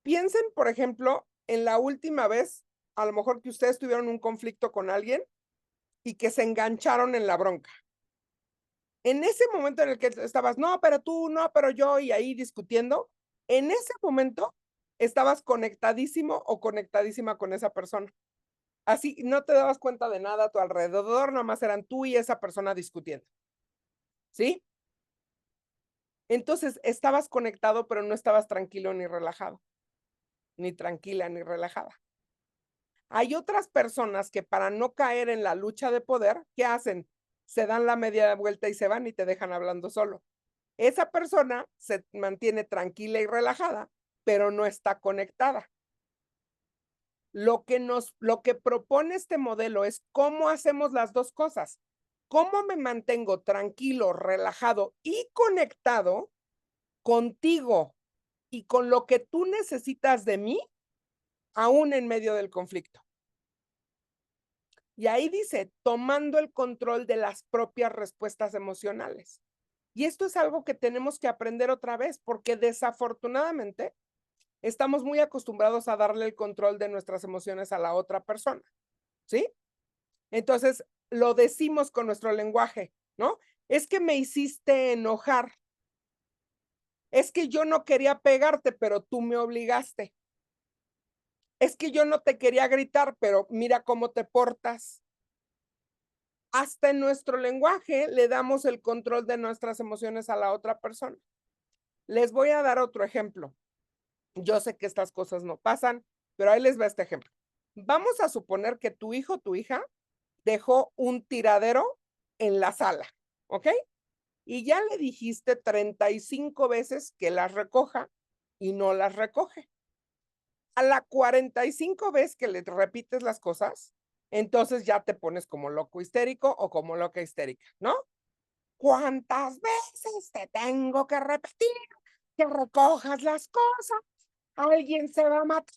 Piensen, por ejemplo, en la última vez, a lo mejor que ustedes tuvieron un conflicto con alguien y que se engancharon en la bronca. En ese momento en el que estabas, no, pero tú, no, pero yo, y ahí discutiendo, en ese momento estabas conectadísimo o conectadísima con esa persona. Así no te dabas cuenta de nada a tu alrededor, nada más eran tú y esa persona discutiendo. ¿Sí? Entonces estabas conectado, pero no estabas tranquilo ni relajado, ni tranquila ni relajada. Hay otras personas que para no caer en la lucha de poder, ¿qué hacen? Se dan la media vuelta y se van y te dejan hablando solo. Esa persona se mantiene tranquila y relajada, pero no está conectada. Lo que propone este modelo es cómo hacemos las dos cosas. ¿Cómo me mantengo tranquilo, relajado y conectado contigo y con lo que tú necesitas de mí, aún en medio del conflicto? Y ahí dice, tomando el control de las propias respuestas emocionales. Y esto es algo que tenemos que aprender otra vez, porque desafortunadamente estamos muy acostumbrados a darle el control de nuestras emociones a la otra persona, ¿sí? Entonces, lo decimos con nuestro lenguaje, ¿no? Es que me hiciste enojar. Es que yo no quería pegarte, pero tú me obligaste. Es que yo no te quería gritar, pero mira cómo te portas. Hasta en nuestro lenguaje le damos el control de nuestras emociones a la otra persona. Les voy a dar otro ejemplo. Yo sé que estas cosas no pasan, pero ahí les va este ejemplo. Vamos a suponer que tu hijo o tu hija dejó un tiradero en la sala, ¿ok? Y ya le dijiste 35 veces que las recoja y no las recoge. A la 45 vez que le repites las cosas, entonces ya te pones como loco histérico o como loca histérica, ¿no? ¿Cuántas veces te tengo que repetir que recojas las cosas? Alguien se va a matar,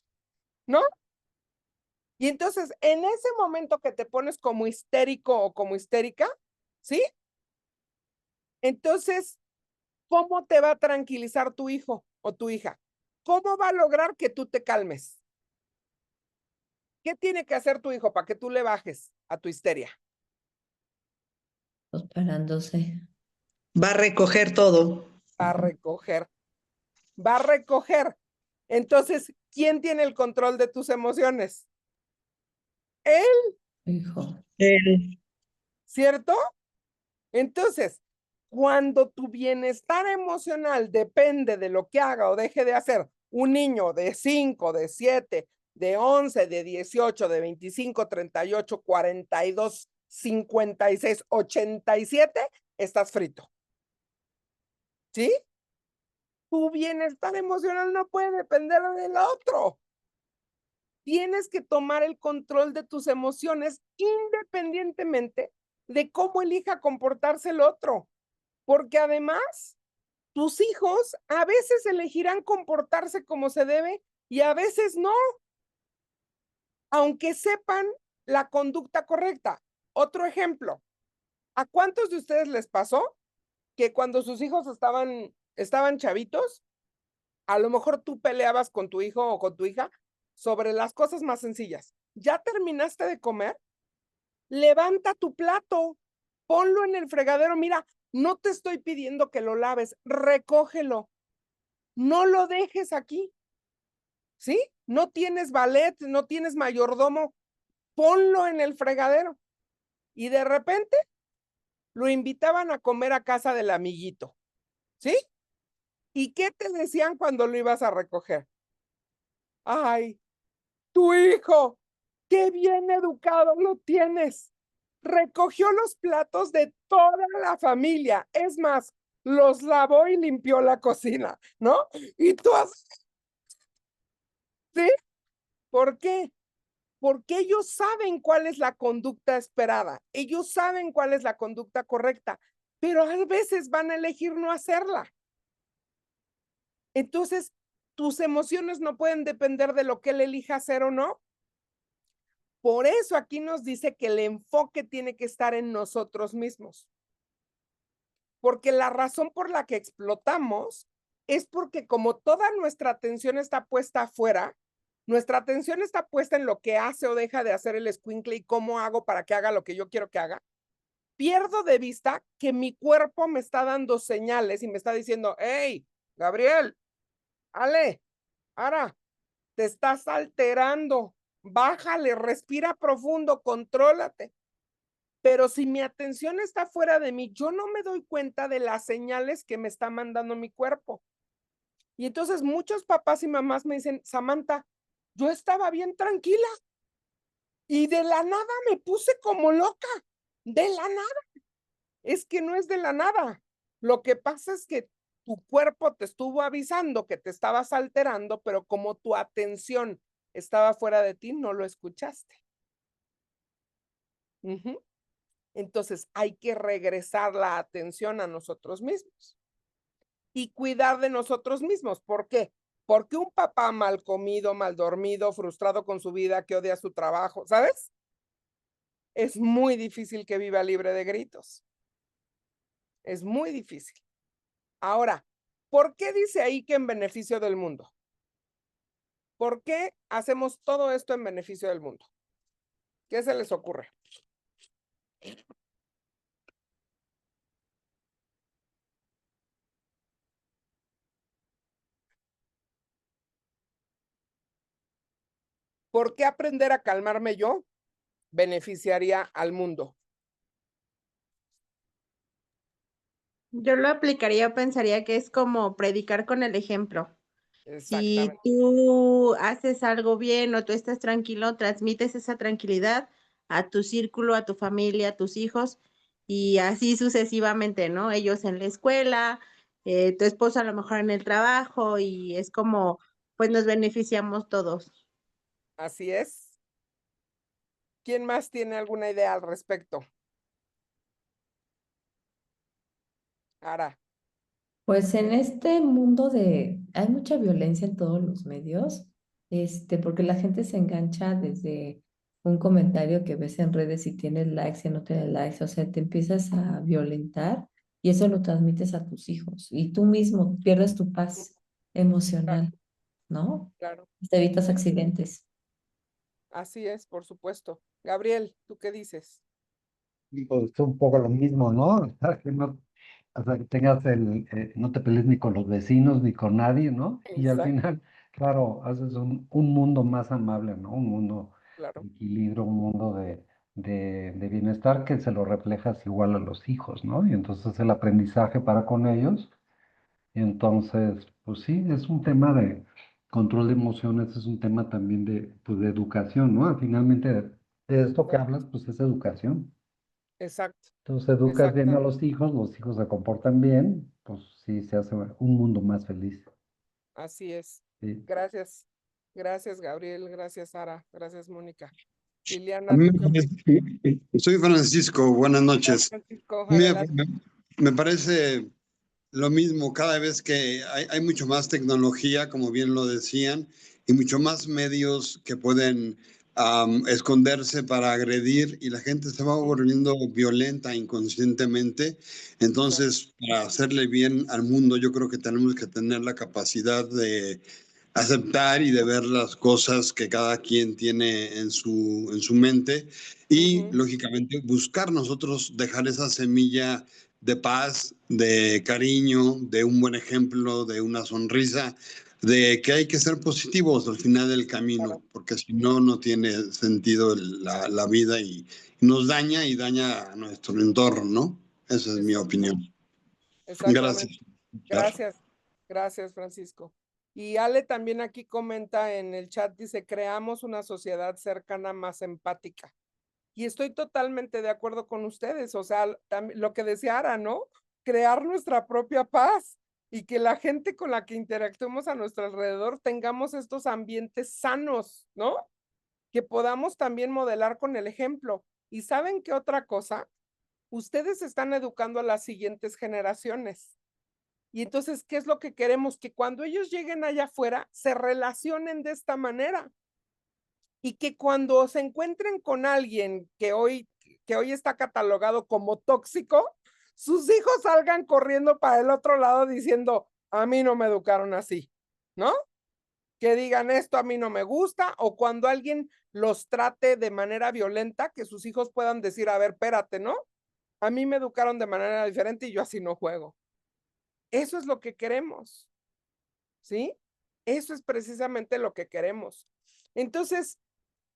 ¿no? Y entonces, en ese momento que te pones como histérico o como histérica, ¿sí? Entonces, ¿cómo te va a tranquilizar tu hijo o tu hija? ¿Cómo va a lograr que tú te calmes? ¿Qué tiene que hacer tu hijo para que tú le bajes a tu histeria? Pues parándose. Va a recoger todo. Va a recoger. Va a recoger. Entonces, ¿quién tiene el control de tus emociones? Él, Hijo. ¿cierto? Entonces, cuando tu bienestar emocional depende de lo que haga o deje de hacer un niño de 5, de 7, de 11, de 18, de 25, 38, 42, 56, 87, estás frito. ¿Sí? Tu bienestar emocional no puede depender del otro. Tienes que tomar el control de tus emociones independientemente de cómo elija comportarse el otro. Porque además, tus hijos a veces elegirán comportarse como se debe y a veces no, aunque sepan la conducta correcta. Otro ejemplo, ¿a cuántos de ustedes les pasó que cuando sus hijos estaban chavitos, a lo mejor tú peleabas con tu hijo o con tu hija sobre las cosas más sencillas? ¿Ya terminaste de comer? Levanta tu plato, ponlo en el fregadero. Mira, no te estoy pidiendo que lo laves, recógelo. No lo dejes aquí, ¿sí? No tienes ballet, no tienes mayordomo, ponlo en el fregadero. Y de repente lo invitaban a comer a casa del amiguito, ¿sí? ¿Y qué te decían cuando lo ibas a recoger? Ay, tu hijo, qué bien educado lo tienes. Recogió los platos de toda la familia. Es más, los lavó y limpió la cocina, ¿no? Y tú así, ¿sí? ¿Por qué? Porque ellos saben cuál es la conducta esperada. Ellos saben cuál es la conducta correcta, pero a veces van a elegir no hacerla. Entonces, tus emociones no pueden depender de lo que él elija hacer o no. Por eso aquí nos dice que el enfoque tiene que estar en nosotros mismos. Porque la razón por la que explotamos es porque como toda nuestra atención está puesta afuera, nuestra atención está puesta en lo que hace o deja de hacer el escuincle y cómo hago para que haga lo que yo quiero que haga, pierdo de vista que mi cuerpo me está dando señales y me está diciendo, hey, Gabriel, Ale, Ara, te estás alterando, bájale, respira profundo, contrólate. Pero si mi atención está fuera de mí, yo no me doy cuenta de las señales que me está mandando mi cuerpo. Y entonces muchos papás y mamás me dicen, Samantha, yo estaba bien tranquila y de la nada me puse como loca, de la nada. Es que no es de la nada. Lo que pasa es que tu cuerpo te estuvo avisando que te estabas alterando, pero como tu atención estaba fuera de ti, no lo escuchaste. Entonces hay que regresar la atención a nosotros mismos y cuidar de nosotros mismos. ¿Por qué? Porque un papá mal comido, mal dormido, frustrado con su vida, que odia su trabajo, ¿sabes? Es muy difícil que viva libre de gritos. Es muy difícil. Ahora, ¿por qué dice ahí que en beneficio del mundo? ¿Por qué hacemos todo esto en beneficio del mundo? ¿Qué se les ocurre? ¿Por qué aprender a calmarme yo beneficiaría al mundo? Yo lo aplicaría, pensaría que es como predicar con el ejemplo. Si Exactamente. tú haces algo bien o tú estás tranquilo, transmites esa tranquilidad a tu círculo, a tu familia, a tus hijos y así sucesivamente, ¿no? Ellos en la escuela, tu esposo a lo mejor en el trabajo y es como, pues nos beneficiamos todos. Así es. ¿Quién más tiene alguna idea al respecto? Ara. Pues en este mundo hay mucha violencia en todos los medios, porque la gente se engancha desde un comentario que ves en redes si tienes likes, si no tienes likes, o sea, te empiezas a violentar y eso lo transmites a tus hijos y tú mismo pierdes tu paz emocional, ¿no? Claro, Te evitas accidentes. así es, por supuesto. Gabriel, ¿tú qué dices? Pues es un poco lo mismo, ¿no? O sea, que no, o sea, que tengas no te pelees ni con los vecinos ni con nadie, ¿no? Y al Exacto, final, claro, haces un mundo más amable, ¿no? Un mundo claro, de equilibrio, un mundo de bienestar que se lo reflejas igual a los hijos, ¿no? Y entonces el aprendizaje para con ellos. Y entonces, pues sí, es un tema de control de emociones, es un tema también pues, de educación, ¿no? Finalmente, de esto que hablas, pues es educación. exacto, Entonces educas bien a exactamente. los hijos se comportan bien, pues sí, se hace un mundo más feliz. Así es. Sí. Gracias. Gracias, Gabriel. Gracias, Sara. Gracias, Mónica. A Liliana, mí ¿tú qué opinas? soy Francisco, buenas noches. Francisco, Mira, adelante. me parece lo mismo cada vez que hay mucho más tecnología, como bien lo decían, y mucho más medios que pueden esconderse para agredir y la gente se va volviendo violenta inconscientemente. Exacto. Entonces, para hacerle bien al mundo, yo creo que tenemos que tener la capacidad de aceptar y de ver las cosas que cada quien tiene en su mente y, Ujú, lógicamente, buscar nosotros dejar esa semilla de paz, de cariño, de un buen ejemplo, de una sonrisa, de que hay que ser positivos al final del camino, claro, porque si no, no tiene sentido la vida y nos daña y daña a nuestro entorno, ¿no? Esa es mi exacto. opinión. Gracias. Exactamente. Gracias. Gracias, Francisco. Y Ale también aquí comenta en el chat, dice, creamos una sociedad cercana más empática. Y estoy totalmente de acuerdo con ustedes, o sea, lo que decía Ara, ¿no? Crear nuestra propia paz y que la gente con la que interactuemos a nuestro alrededor tengamos estos ambientes sanos, ¿no? Que podamos también modelar con el ejemplo. ¿Y saben qué otra cosa? Ustedes están educando a las siguientes generaciones. Y entonces, ¿qué es lo que queremos? Que cuando ellos lleguen allá afuera, se relacionen de esta manera y que cuando se encuentren con alguien que hoy está catalogado como tóxico, sus hijos salgan corriendo para el otro lado diciendo, a mí no me educaron así, ¿no? que digan esto a mí no me gusta, o cuando alguien los trate de manera violenta, que sus hijos puedan decir, a ver, espérate, ¿no? A mí me educaron de manera diferente y yo así no juego. Eso es lo que queremos, ¿sí? Eso es precisamente lo que queremos. Entonces,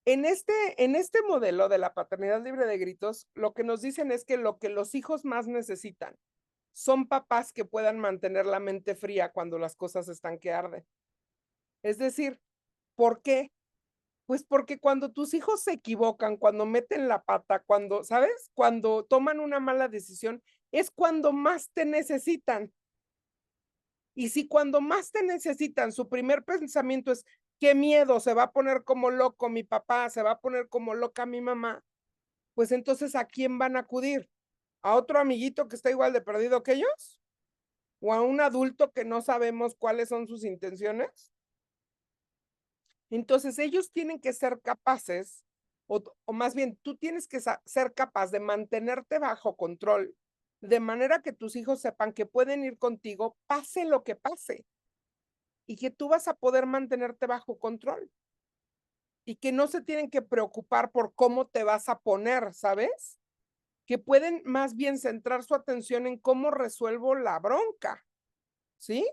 en este modelo de la paternidad libre de gritos, lo que nos dicen es que lo que los hijos más necesitan son papás que puedan mantener la mente fría cuando las cosas están que arden. Es decir, ¿por qué? Pues porque cuando tus hijos se equivocan, cuando meten la pata, cuando, ¿sabes? Cuando toman una mala decisión, es cuando más te necesitan. Y si cuando más te necesitan, su primer pensamiento es, qué miedo, se va a poner como loco mi papá, se va a poner como loca mi mamá, pues entonces, ¿a quién van a acudir? ¿A otro amiguito que está igual de perdido que ellos? ¿O a un adulto que no sabemos cuáles son sus intenciones? Entonces, ellos tienen que ser capaces, o más bien, tú tienes que ser capaz de mantenerte bajo control, de manera que tus hijos sepan que pueden ir contigo, pase lo que pase, y que tú vas a poder mantenerte bajo control, y que no se tienen que preocupar por cómo te vas a poner, ¿sabes? Que pueden más bien centrar su atención en cómo resuelvo la bronca, ¿sí?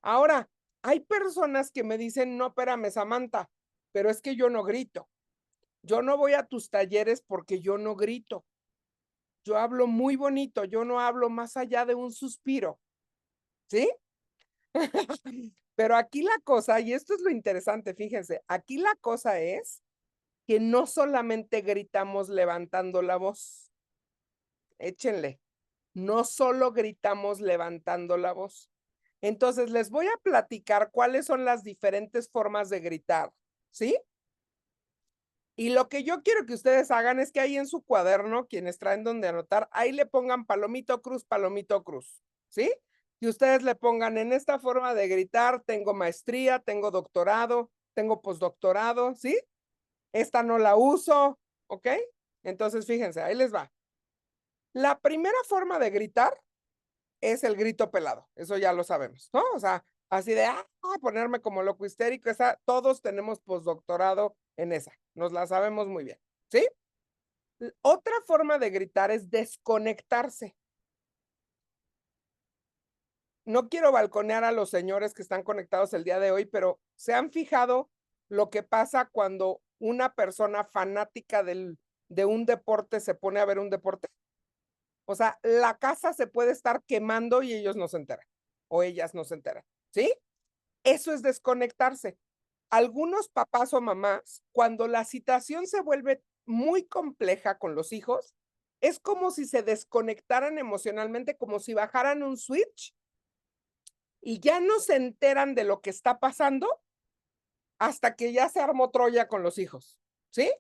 Ahora, hay personas que me dicen, no, espérame, Samantha, pero es que yo no grito. Yo no voy a tus talleres porque yo no grito. Yo hablo muy bonito, yo no hablo más allá de un suspiro, ¿sí? Pero aquí la cosa, y esto es lo interesante, fíjense, aquí la cosa es que no solamente gritamos levantando la voz, échenle, no solo gritamos levantando la voz. Entonces, les voy a platicar cuáles son las diferentes formas de gritar, ¿sí? Y lo que yo quiero que ustedes hagan es que ahí en su cuaderno, quienes traen donde anotar, ahí le pongan palomito cruz, ¿sí? Y ustedes le pongan en esta forma de gritar, tengo maestría, tengo doctorado, tengo postdoctorado, ¿sí? Esta no la uso, ¿ok? Entonces, fíjense, ahí les va. La primera forma de gritar es el grito pelado, eso ya lo sabemos, ¿no? O sea, así de, ponerme como loco histérico, esa, todos tenemos postdoctorado en esa, nos la sabemos muy bien, ¿sí? Otra forma de gritar es desconectarse. No quiero balconear a los señores que están conectados el día de hoy, pero ¿se han fijado lo que pasa cuando una persona fanática de un deporte se pone a ver un deporte? O sea, la casa se puede estar quemando y ellos no se enteran, o ellas no se enteran, ¿sí? Eso es desconectarse. Algunos papás o mamás, cuando la situación se vuelve muy compleja con los hijos, es como si se desconectaran emocionalmente, como si bajaran un switch y ya no se enteran de lo que está pasando hasta que ya se armó Troya con los hijos, ¿sí?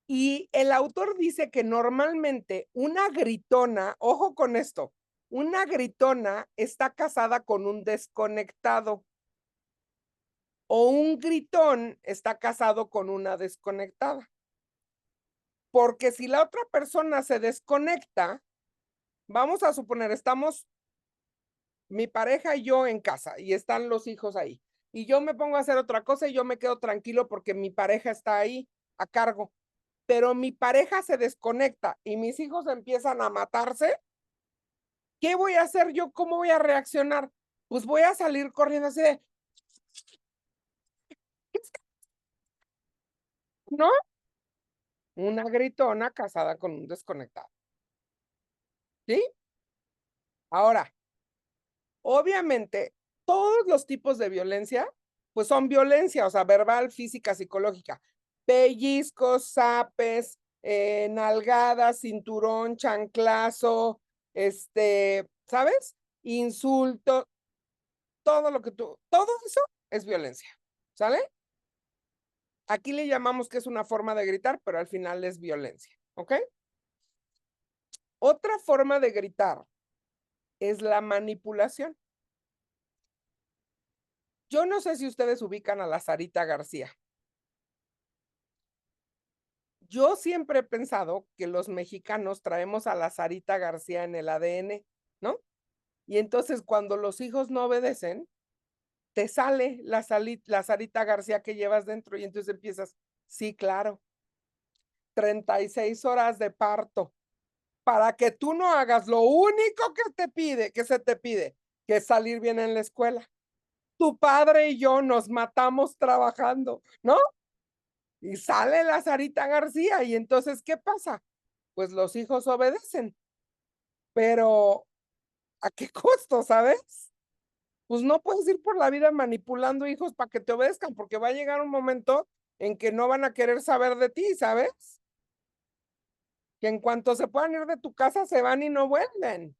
Y el autor dice que normalmente una gritona, ojo con esto, una gritona está casada con un desconectado o un gritón está casado con una desconectada. Porque si la otra persona se desconecta, vamos a suponer, estamos mi pareja y yo en casa y están los hijos ahí. Y yo me pongo a hacer otra cosa y yo me quedo tranquilo porque mi pareja está ahí a cargo. Pero mi pareja se desconecta y mis hijos empiezan a matarse. ¿Qué voy a hacer yo? ¿Cómo voy a reaccionar? Pues voy a salir corriendo así de, ¿no? Una gritona casada con un desconectado. ¿Sí? Ahora, obviamente, todos los tipos de violencia, pues son violencia, o sea, verbal, física, psicológica. Pellizcos, zapes, nalgadas, cinturón, chanclazo, ¿sabes? Insulto, todo eso es violencia, ¿sale? Aquí le llamamos que es una forma de gritar, pero al final es violencia, ¿ok? Otra forma de gritar es la manipulación. Yo no sé si ustedes ubican a la Sarita García. Yo siempre he pensado que los mexicanos traemos a la Sarita García en el ADN, ¿no? Y entonces cuando los hijos no obedecen, te sale la Sarita García que llevas dentro y entonces empiezas, sí, claro, 36 horas de parto para que tú no hagas lo único que se te pide, que es salir bien en la escuela. Tu padre y yo nos matamos trabajando, ¿no? Y sale la Sarita García y entonces, ¿qué pasa? Pues los hijos obedecen, pero ¿a qué costo, sabes? Pues no puedes ir por la vida manipulando hijos para que te obedezcan, porque va a llegar un momento en que no van a querer saber de ti, ¿sabes? Que en cuanto se puedan ir de tu casa, se van y no vuelven.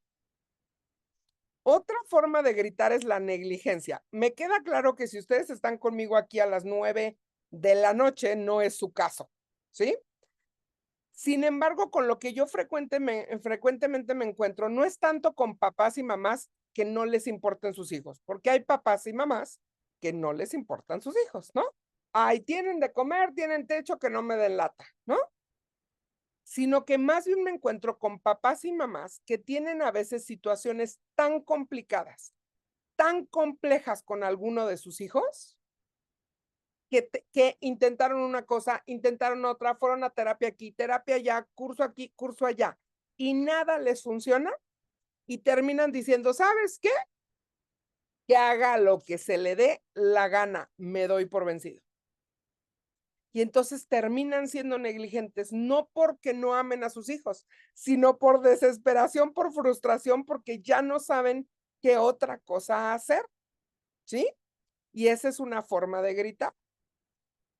Otra forma de gritar es la negligencia. Me queda claro que si ustedes están conmigo aquí a las 9 de la noche, no es su caso, ¿sí? Sin embargo, con lo que yo frecuentemente me encuentro, no es tanto con papás y mamás que no les importen sus hijos, porque hay papás y mamás que no les importan sus hijos, ¿no? Ay, tienen de comer, tienen techo, que no me den lata, ¿no? Sino que más bien me encuentro con papás y mamás que tienen a veces situaciones tan complicadas, tan complejas con alguno de sus hijos, que intentaron una cosa, intentaron otra, fueron a terapia aquí, terapia allá, curso allá, y nada les funciona y terminan diciendo, ¿sabes qué? Que haga lo que se le dé la gana, me doy por vencido. Y entonces terminan siendo negligentes, no porque no amen a sus hijos, sino por desesperación, por frustración, porque ya no saben qué otra cosa hacer, ¿sí? Y esa es una forma de gritar.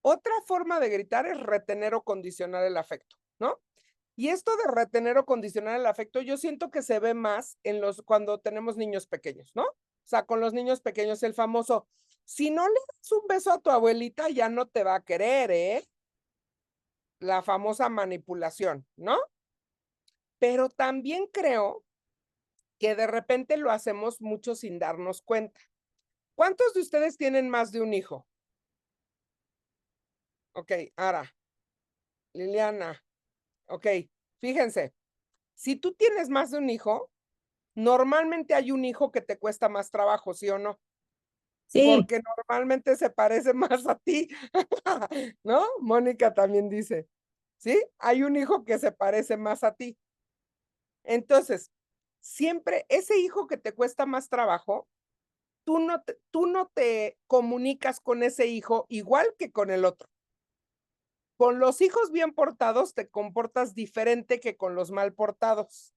Otra forma de gritar es retener o condicionar el afecto, ¿no? Y esto de retener o condicionar el afecto, yo siento que se ve más cuando tenemos niños pequeños, ¿no? O sea, con los niños pequeños, el famoso, si no le das un beso a tu abuelita, ya no te va a querer, ¿eh? La famosa manipulación, ¿no? Pero también creo que de repente lo hacemos mucho sin darnos cuenta. ¿Cuántos de ustedes tienen más de un hijo? Ok, Ara, Liliana, ok, fíjense, si tú tienes más de un hijo, normalmente hay un hijo que te cuesta más trabajo, ¿sí o no? Sí, Porque normalmente se parece más a ti, ¿no? Mónica también dice, ¿sí? Hay un hijo que se parece más a ti. Entonces, siempre ese hijo que te cuesta más trabajo, tú no te comunicas con ese hijo igual que con el otro. Con los hijos bien portados te comportas diferente que con los mal portados,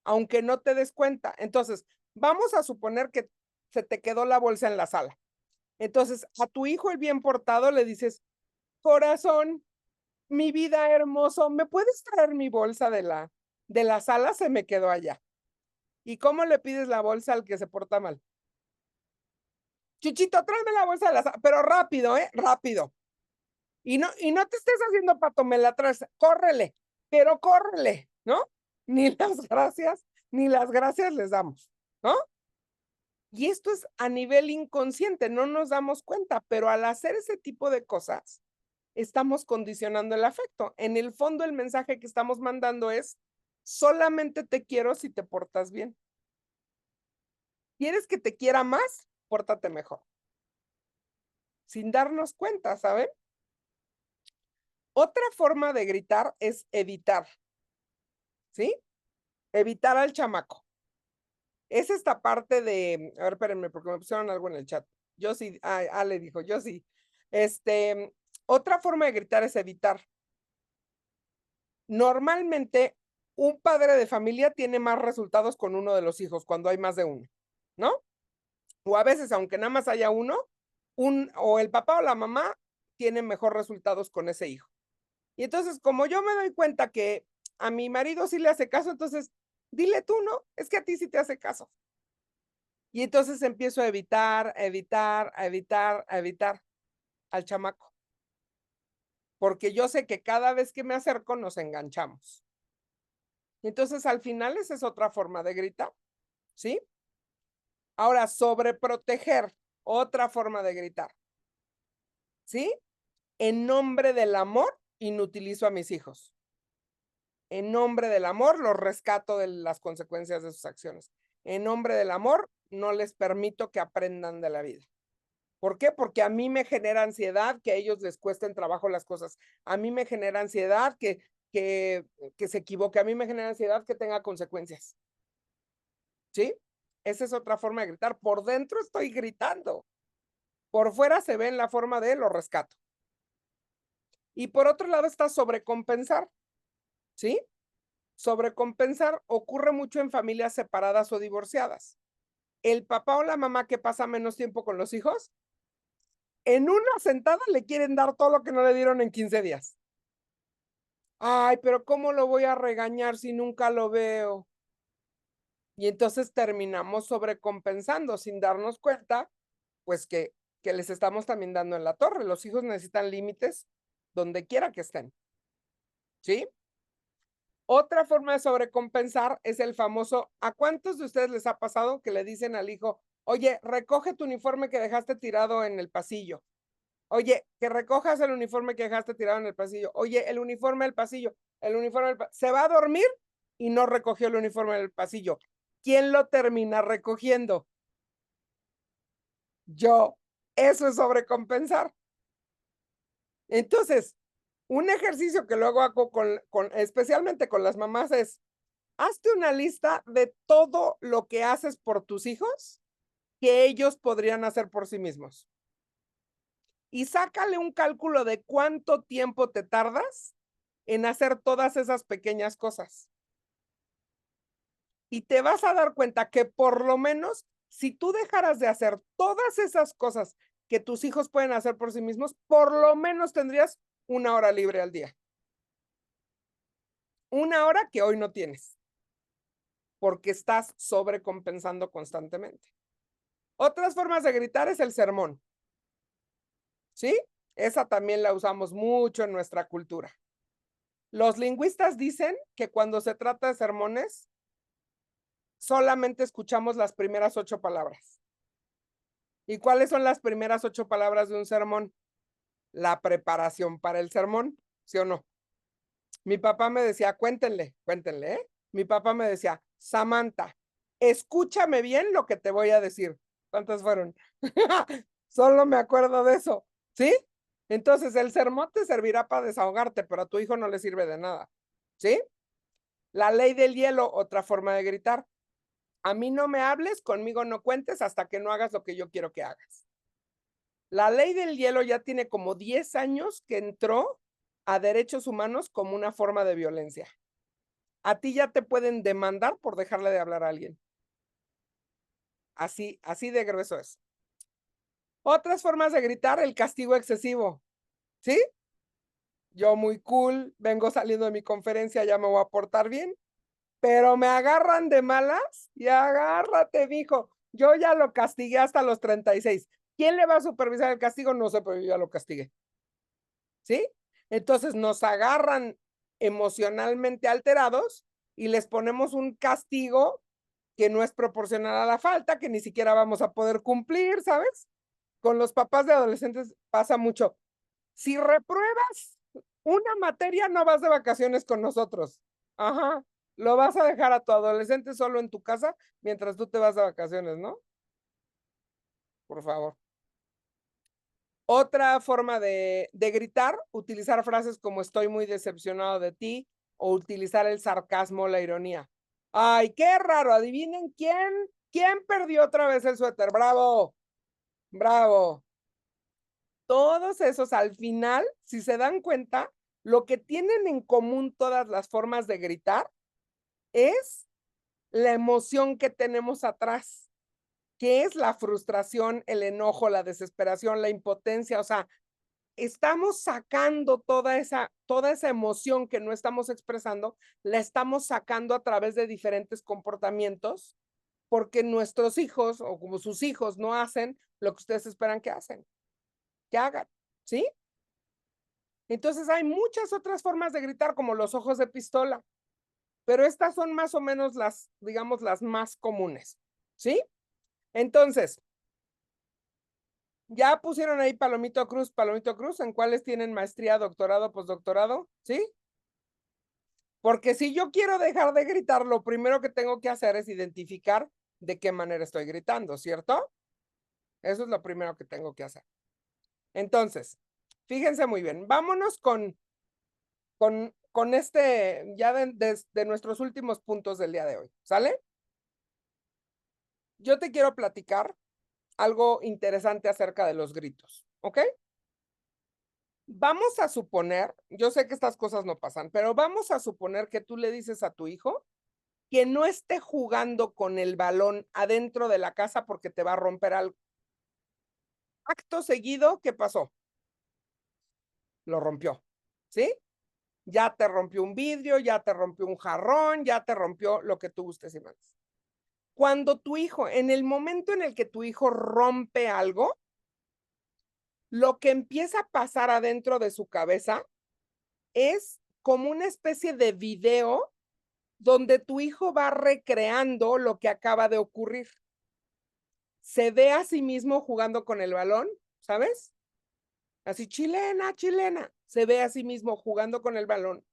aunque no te des cuenta. Entonces, vamos a suponer que se te quedó la bolsa en la sala. Entonces, a tu hijo el bien portado le dices, corazón, mi vida hermoso, ¿me puedes traer mi bolsa de la sala? Se me quedó allá. ¿Y cómo le pides la bolsa al que se porta mal? Chuchito, tráeme la bolsa de la sala, pero rápido, rápido. Y no te estés haciendo pato, me la traes, córrele, pero córrele, ¿no? Ni las gracias les damos, ¿no? Y esto es a nivel inconsciente, no nos damos cuenta, pero al hacer ese tipo de cosas, estamos condicionando el afecto. En el fondo, el mensaje que estamos mandando es, solamente te quiero si te portas bien. ¿Quieres que te quiera más? Pórtate mejor. Sin darnos cuenta, ¿saben? Otra forma de gritar es evitar, ¿sí? Evitar al chamaco. Es esta parte de, a ver, espérenme, porque me pusieron algo en el chat. Yo sí, Ale dijo, yo sí. Otra forma de gritar es evitar. Normalmente, un padre de familia tiene más resultados con uno de los hijos cuando hay más de uno, ¿no? O a veces, aunque nada más haya uno, o el papá o la mamá tienen mejor resultados con ese hijo. Y entonces, como yo me doy cuenta que a mi marido sí le hace caso, entonces, dile tú, ¿no? Es que a ti sí te hace caso. Y entonces empiezo a evitar al chamaco. Porque yo sé que cada vez que me acerco nos enganchamos. Y entonces al final esa es otra forma de gritar, ¿sí? Ahora, sobreproteger, otra forma de gritar, ¿sí? En nombre del amor, inutilizo a mis hijos. En nombre del amor, los rescato de las consecuencias de sus acciones. En nombre del amor, no les permito que aprendan de la vida. ¿Por qué? Porque a mí me genera ansiedad que a ellos les cuesten trabajo las cosas. A mí me genera ansiedad que se equivoque. A mí me genera ansiedad que tenga consecuencias. ¿Sí? Esa es otra forma de gritar. Por dentro estoy gritando. Por fuera se ve en la forma de lo rescato. Y por otro lado está sobrecompensar. ¿Sí? Sobrecompensar ocurre mucho en familias separadas o divorciadas. El papá o la mamá que pasa menos tiempo con los hijos, en una sentada le quieren dar todo lo que no le dieron en 15 días. Ay, pero ¿cómo lo voy a regañar si nunca lo veo? Y entonces terminamos sobrecompensando sin darnos cuenta, pues que les estamos también dando en la torre. Los hijos necesitan límites donde quiera que estén. ¿Sí? Otra forma de sobrecompensar es el famoso, ¿a cuántos de ustedes les ha pasado que le dicen al hijo, oye, recoge tu uniforme que dejaste tirado en el pasillo? Oye, que recojas el uniforme que dejaste tirado en el pasillo. Oye, el uniforme del pasillo, el uniforme del pasillo. Se va a dormir y no recogió el uniforme del pasillo. ¿Quién lo termina recogiendo? Yo. Eso es sobrecompensar. Entonces, un ejercicio que luego hago especialmente con las mamás es, hazte una lista de todo lo que haces por tus hijos que ellos podrían hacer por sí mismos. Y sácale un cálculo de cuánto tiempo te tardas en hacer todas esas pequeñas cosas. Y te vas a dar cuenta que por lo menos, si tú dejaras de hacer todas esas cosas que tus hijos pueden hacer por sí mismos, por lo menos tendrías 1 hora libre al día. 1 hora que hoy no tienes, porque estás sobrecompensando constantemente. Otras formas de gritar es el sermón. ¿Sí? Esa también la usamos mucho en nuestra cultura. Los lingüistas dicen que cuando se trata de sermones, solamente escuchamos las primeras 8 palabras. ¿Y cuáles son las primeras 8 palabras de un sermón? La preparación para el sermón, ¿sí o no? Mi papá me decía, cuéntenle, ¿eh? Mi papá me decía, Samantha, escúchame bien lo que te voy a decir. ¿Cuántas fueron? Solo me acuerdo de eso, ¿sí? Entonces el sermón te servirá para desahogarte, pero a tu hijo no le sirve de nada, ¿sí? La ley del hielo, otra forma de gritar. A mí no me hables, conmigo no cuentes hasta que no hagas lo que yo quiero que hagas. La ley del hielo ya tiene como 10 años que entró a derechos humanos como una forma de violencia. A ti ya te pueden demandar por dejarle de hablar a alguien. Así de grueso es. Otras formas de gritar, el castigo excesivo. ¿Sí? Yo muy cool, vengo saliendo de mi conferencia, ya me voy a portar bien, pero me agarran de malas y agárrate, mijo. Yo ya lo castigué hasta los 36. ¿Quién le va a supervisar el castigo? No sé, pero yo ya lo castigué. ¿Sí? Entonces nos agarran emocionalmente alterados y les ponemos un castigo que no es proporcional a la falta, que ni siquiera vamos a poder cumplir, ¿sabes? Con los papás de adolescentes pasa mucho. Si repruebas una materia, no vas de vacaciones con nosotros. Ajá. Lo vas a dejar a tu adolescente solo en tu casa mientras tú te vas de vacaciones, ¿no? Por favor. Otra forma de gritar, utilizar frases como estoy muy decepcionado de ti o utilizar el sarcasmo o la ironía. Ay, qué raro, adivinen quién perdió otra vez el suéter. Bravo, bravo. Todos esos al final, si se dan cuenta, lo que tienen en común todas las formas de gritar es la emoción que tenemos atrás, que es la frustración, el enojo, la desesperación, la impotencia. O sea, estamos sacando toda esa emoción que no estamos expresando, la estamos sacando a través de diferentes comportamientos, porque nuestros hijos o como sus hijos no hacen lo que ustedes esperan que hagan, ¿sí? Entonces hay muchas otras formas de gritar, como los ojos de pistola, pero estas son más o menos las, digamos, las más comunes, ¿sí? Entonces, ya pusieron ahí palomito cruz, ¿en cuáles tienen maestría, doctorado, postdoctorado? ¿Sí? Porque si yo quiero dejar de gritar, lo primero que tengo que hacer es identificar de qué manera estoy gritando, ¿cierto? Eso es lo primero que tengo que hacer. Entonces, fíjense muy bien. Vámonos con ya de nuestros últimos puntos del día de hoy. ¿Sale? Yo te quiero platicar algo interesante acerca de los gritos. ¿Ok? Vamos a suponer, yo sé que estas cosas no pasan, pero vamos a suponer que tú le dices a tu hijo que no esté jugando con el balón adentro de la casa porque te va a romper algo. Acto seguido, ¿qué pasó? Lo rompió, ¿sí? Ya te rompió un vidrio, ya te rompió un jarrón, ya te rompió lo que tú gustes y mandes. Cuando tu hijo, en el momento en el que tu hijo rompe algo, lo que empieza a pasar adentro de su cabeza es como una especie de video donde tu hijo va recreando lo que acaba de ocurrir. Se ve a sí mismo jugando con el balón, ¿sabes? Así, chilena, chilena. Se ve a sí mismo jugando con el balón.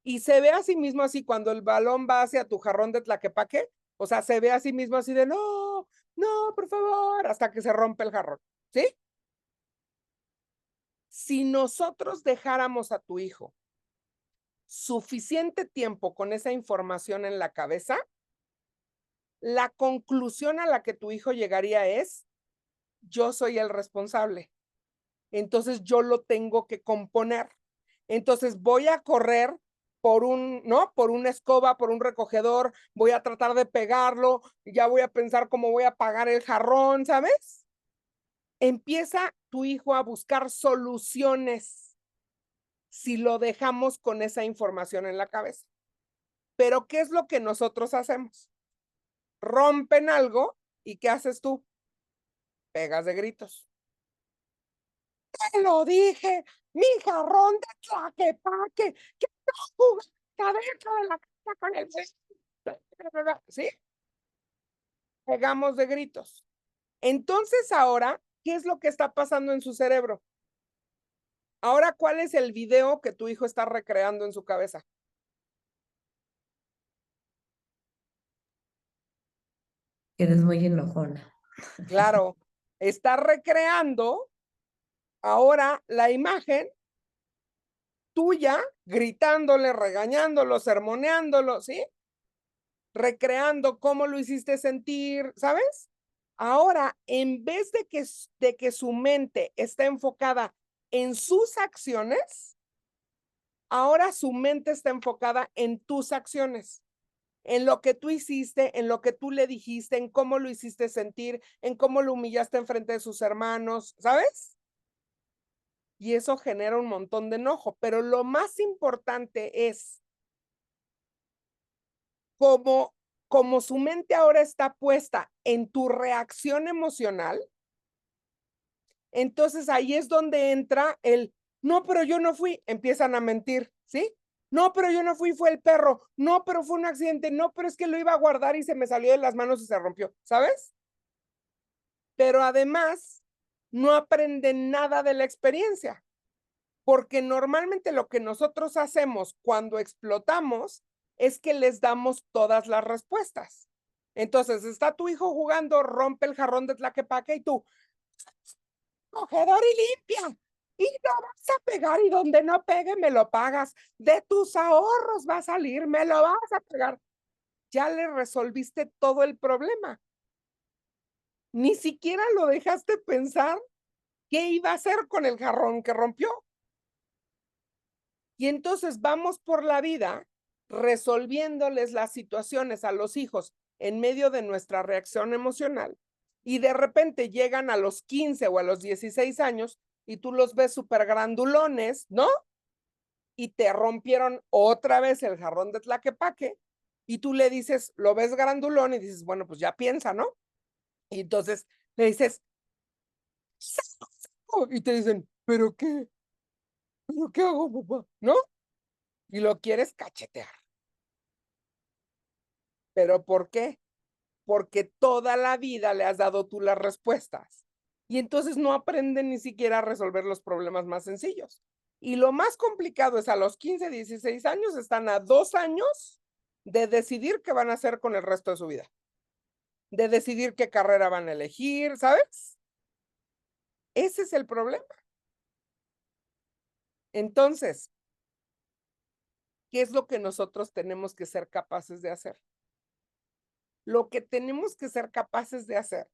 Y se ve a sí mismo así cuando el balón va hacia tu jarrón de tlaquepaque. O sea, se ve a sí mismo así de, no, no, por favor, hasta que se rompe el jarrón. ¿Sí? Si nosotros dejáramos a tu hijo suficiente tiempo con esa información en la cabeza, la conclusión a la que tu hijo llegaría es, yo soy el responsable. Entonces yo lo tengo que componer. Entonces voy a correr por por una escoba, por un recogedor, voy a tratar de pegarlo, ya voy a pensar cómo voy a pagar el jarrón, ¿sabes? Empieza tu hijo a buscar soluciones si lo dejamos con esa información en la cabeza. Pero ¿qué es lo que nosotros hacemos? Rompen algo y ¿qué haces tú? Pegas de gritos. Te lo dije, mi jarrón de tlaquepaque, que no jugaste dentro de la casa con el... ¿Sí? Pegamos de gritos. Entonces ahora, ¿qué es lo que está pasando en su cerebro? Ahora, ¿cuál es el video que tu hijo está recreando en su cabeza? Eres muy enojona. Claro, está recreando ahora la imagen tuya, gritándole, regañándolo, sermoneándolo, ¿sí? Recreando cómo lo hiciste sentir, ¿sabes? Ahora, en vez de que su mente está enfocada en sus acciones, ahora su mente está enfocada en tus acciones, en lo que tú hiciste, en lo que tú le dijiste, en cómo lo hiciste sentir, en cómo lo humillaste enfrente de sus hermanos, ¿sabes? Y eso genera un montón de enojo, pero lo más importante es como su mente ahora está puesta en tu reacción emocional, entonces ahí es donde entra no, pero yo no fui, empiezan a mentir, ¿sí? No, pero yo no fui, fue el perro. No, pero fue un accidente. No, pero es que lo iba a guardar y se me salió de las manos y se rompió, ¿sabes? Pero además, no aprenden nada de la experiencia, porque normalmente lo que nosotros hacemos cuando explotamos es que les damos todas las respuestas. Entonces, está tu hijo jugando, rompe el jarrón de tlaquepaque y tú, cogedor y limpia. Y no vas a pegar y donde no pegue me lo pagas. De tus ahorros va a salir, me lo vas a pegar. Ya le resolviste todo el problema. Ni siquiera lo dejaste pensar qué iba a hacer con el jarrón que rompió. Y entonces vamos por la vida resolviéndoles las situaciones a los hijos en medio de nuestra reacción emocional. Y de repente llegan a los 15 o a los 16 años y tú los ves súper grandulones, ¿no? Y te rompieron otra vez el jarrón de tlaquepaque y tú le dices, lo ves grandulón y dices, bueno, pues ya piensa, ¿no? Y entonces le dices, y te dicen, ¿pero qué? ¿Pero qué hago, papá? ¿No? Y lo quieres cachetear. ¿Pero por qué? Porque toda la vida le has dado tú las respuestas. Y entonces no aprenden ni siquiera a resolver los problemas más sencillos. Y lo más complicado es a los 15, 16 años, están a 2 años de decidir qué van a hacer con el resto de su vida. De decidir qué carrera van a elegir, ¿sabes? Ese es el problema. Entonces, ¿qué es lo que nosotros tenemos que ser capaces de hacer? Lo que tenemos que ser capaces de hacer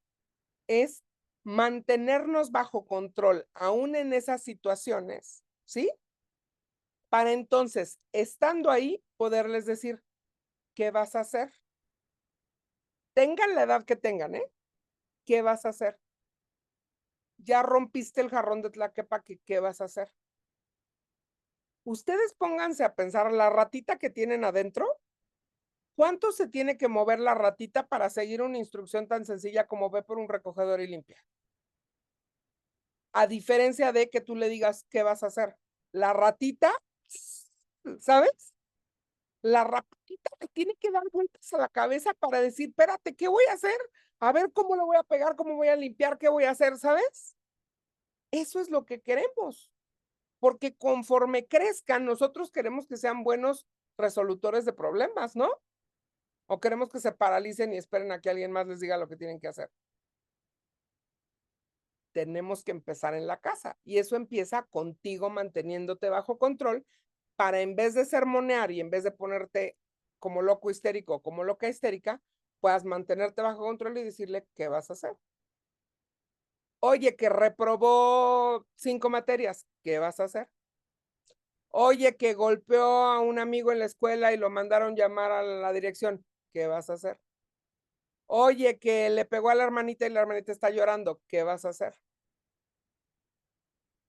es mantenernos bajo control, aún en esas situaciones, ¿sí? Para entonces, estando ahí, poderles decir, ¿qué vas a hacer? Tengan la edad que tengan, ¿eh? ¿Qué vas a hacer? Ya rompiste el jarrón de Tlaquepaque, ¿qué vas a hacer? Ustedes pónganse a pensar, la ratita que tienen adentro, ¿cuánto se tiene que mover la ratita para seguir una instrucción tan sencilla como ve por un recogedor y limpia? A diferencia de que tú le digas, ¿qué vas a hacer? La ratita, ¿sabes? La ratita le tiene que dar vueltas a la cabeza para decir, espérate, ¿qué voy a hacer? A ver cómo lo voy a pegar, cómo voy a limpiar, qué voy a hacer, ¿sabes? Eso es lo que queremos, porque conforme crezcan, nosotros queremos que sean buenos resolutores de problemas, ¿no? O queremos que se paralicen y esperen a que alguien más les diga lo que tienen que hacer. Tenemos que empezar en la casa y eso empieza contigo manteniéndote bajo control para en vez de sermonear y en vez de ponerte como loco histérico, como loca histérica, puedas mantenerte bajo control y decirle qué vas a hacer. Oye, que reprobó 5 materias, ¿qué vas a hacer? Oye, que golpeó a un amigo en la escuela y lo mandaron llamar a la dirección, ¿qué vas a hacer? Oye, que le pegó a la hermanita y la hermanita está llorando, ¿qué vas a hacer?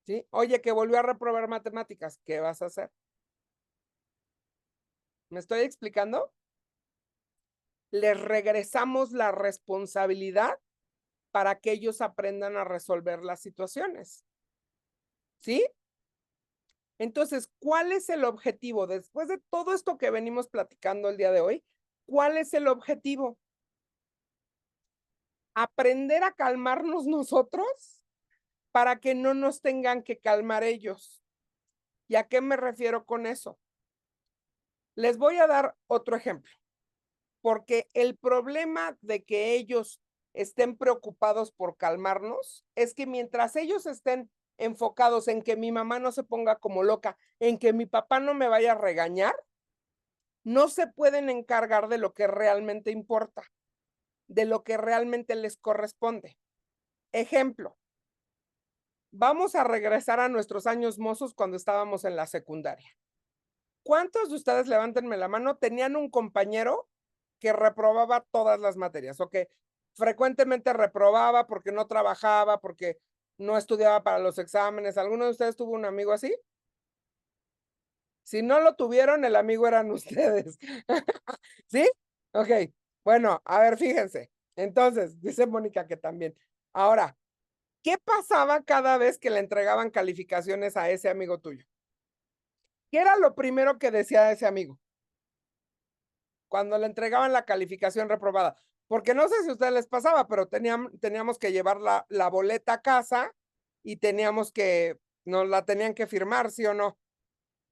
¿Sí? Oye, que volvió a reprobar matemáticas, ¿qué vas a hacer? ¿Me estoy explicando? Les regresamos la responsabilidad para que ellos aprendan a resolver las situaciones. ¿Sí? Entonces, ¿cuál es el objetivo? Después de todo esto que venimos platicando el día de hoy, ¿cuál es el objetivo? Aprender a calmarnos nosotros para que no nos tengan que calmar ellos. ¿Y a qué me refiero con eso? Les voy a dar otro ejemplo, porque el problema de que ellos estén preocupados por calmarnos es que mientras ellos estén enfocados en que mi mamá no se ponga como loca, en que mi papá no me vaya a regañar, no se pueden encargar de lo que realmente importa, de lo que realmente les corresponde. Ejemplo, vamos a regresar a nuestros años mozos cuando estábamos en la secundaria. ¿Cuántos de ustedes, levántenme la mano, tenían un compañero que reprobaba todas las materias o que frecuentemente reprobaba porque no trabajaba, porque no estudiaba para los exámenes? ¿Alguno de ustedes tuvo un amigo así? Si no lo tuvieron, el amigo eran ustedes. ¿Sí? Ok. Bueno, a ver, fíjense. Entonces, dice Mónica que también. Ahora, ¿qué pasaba cada vez que le entregaban calificaciones a ese amigo tuyo? ¿Qué era lo primero que decía ese amigo cuando le entregaban la calificación reprobada? Porque no sé si a ustedes les pasaba, pero teníamos que llevar la boleta a casa y nos la tenían que firmar, ¿sí o no?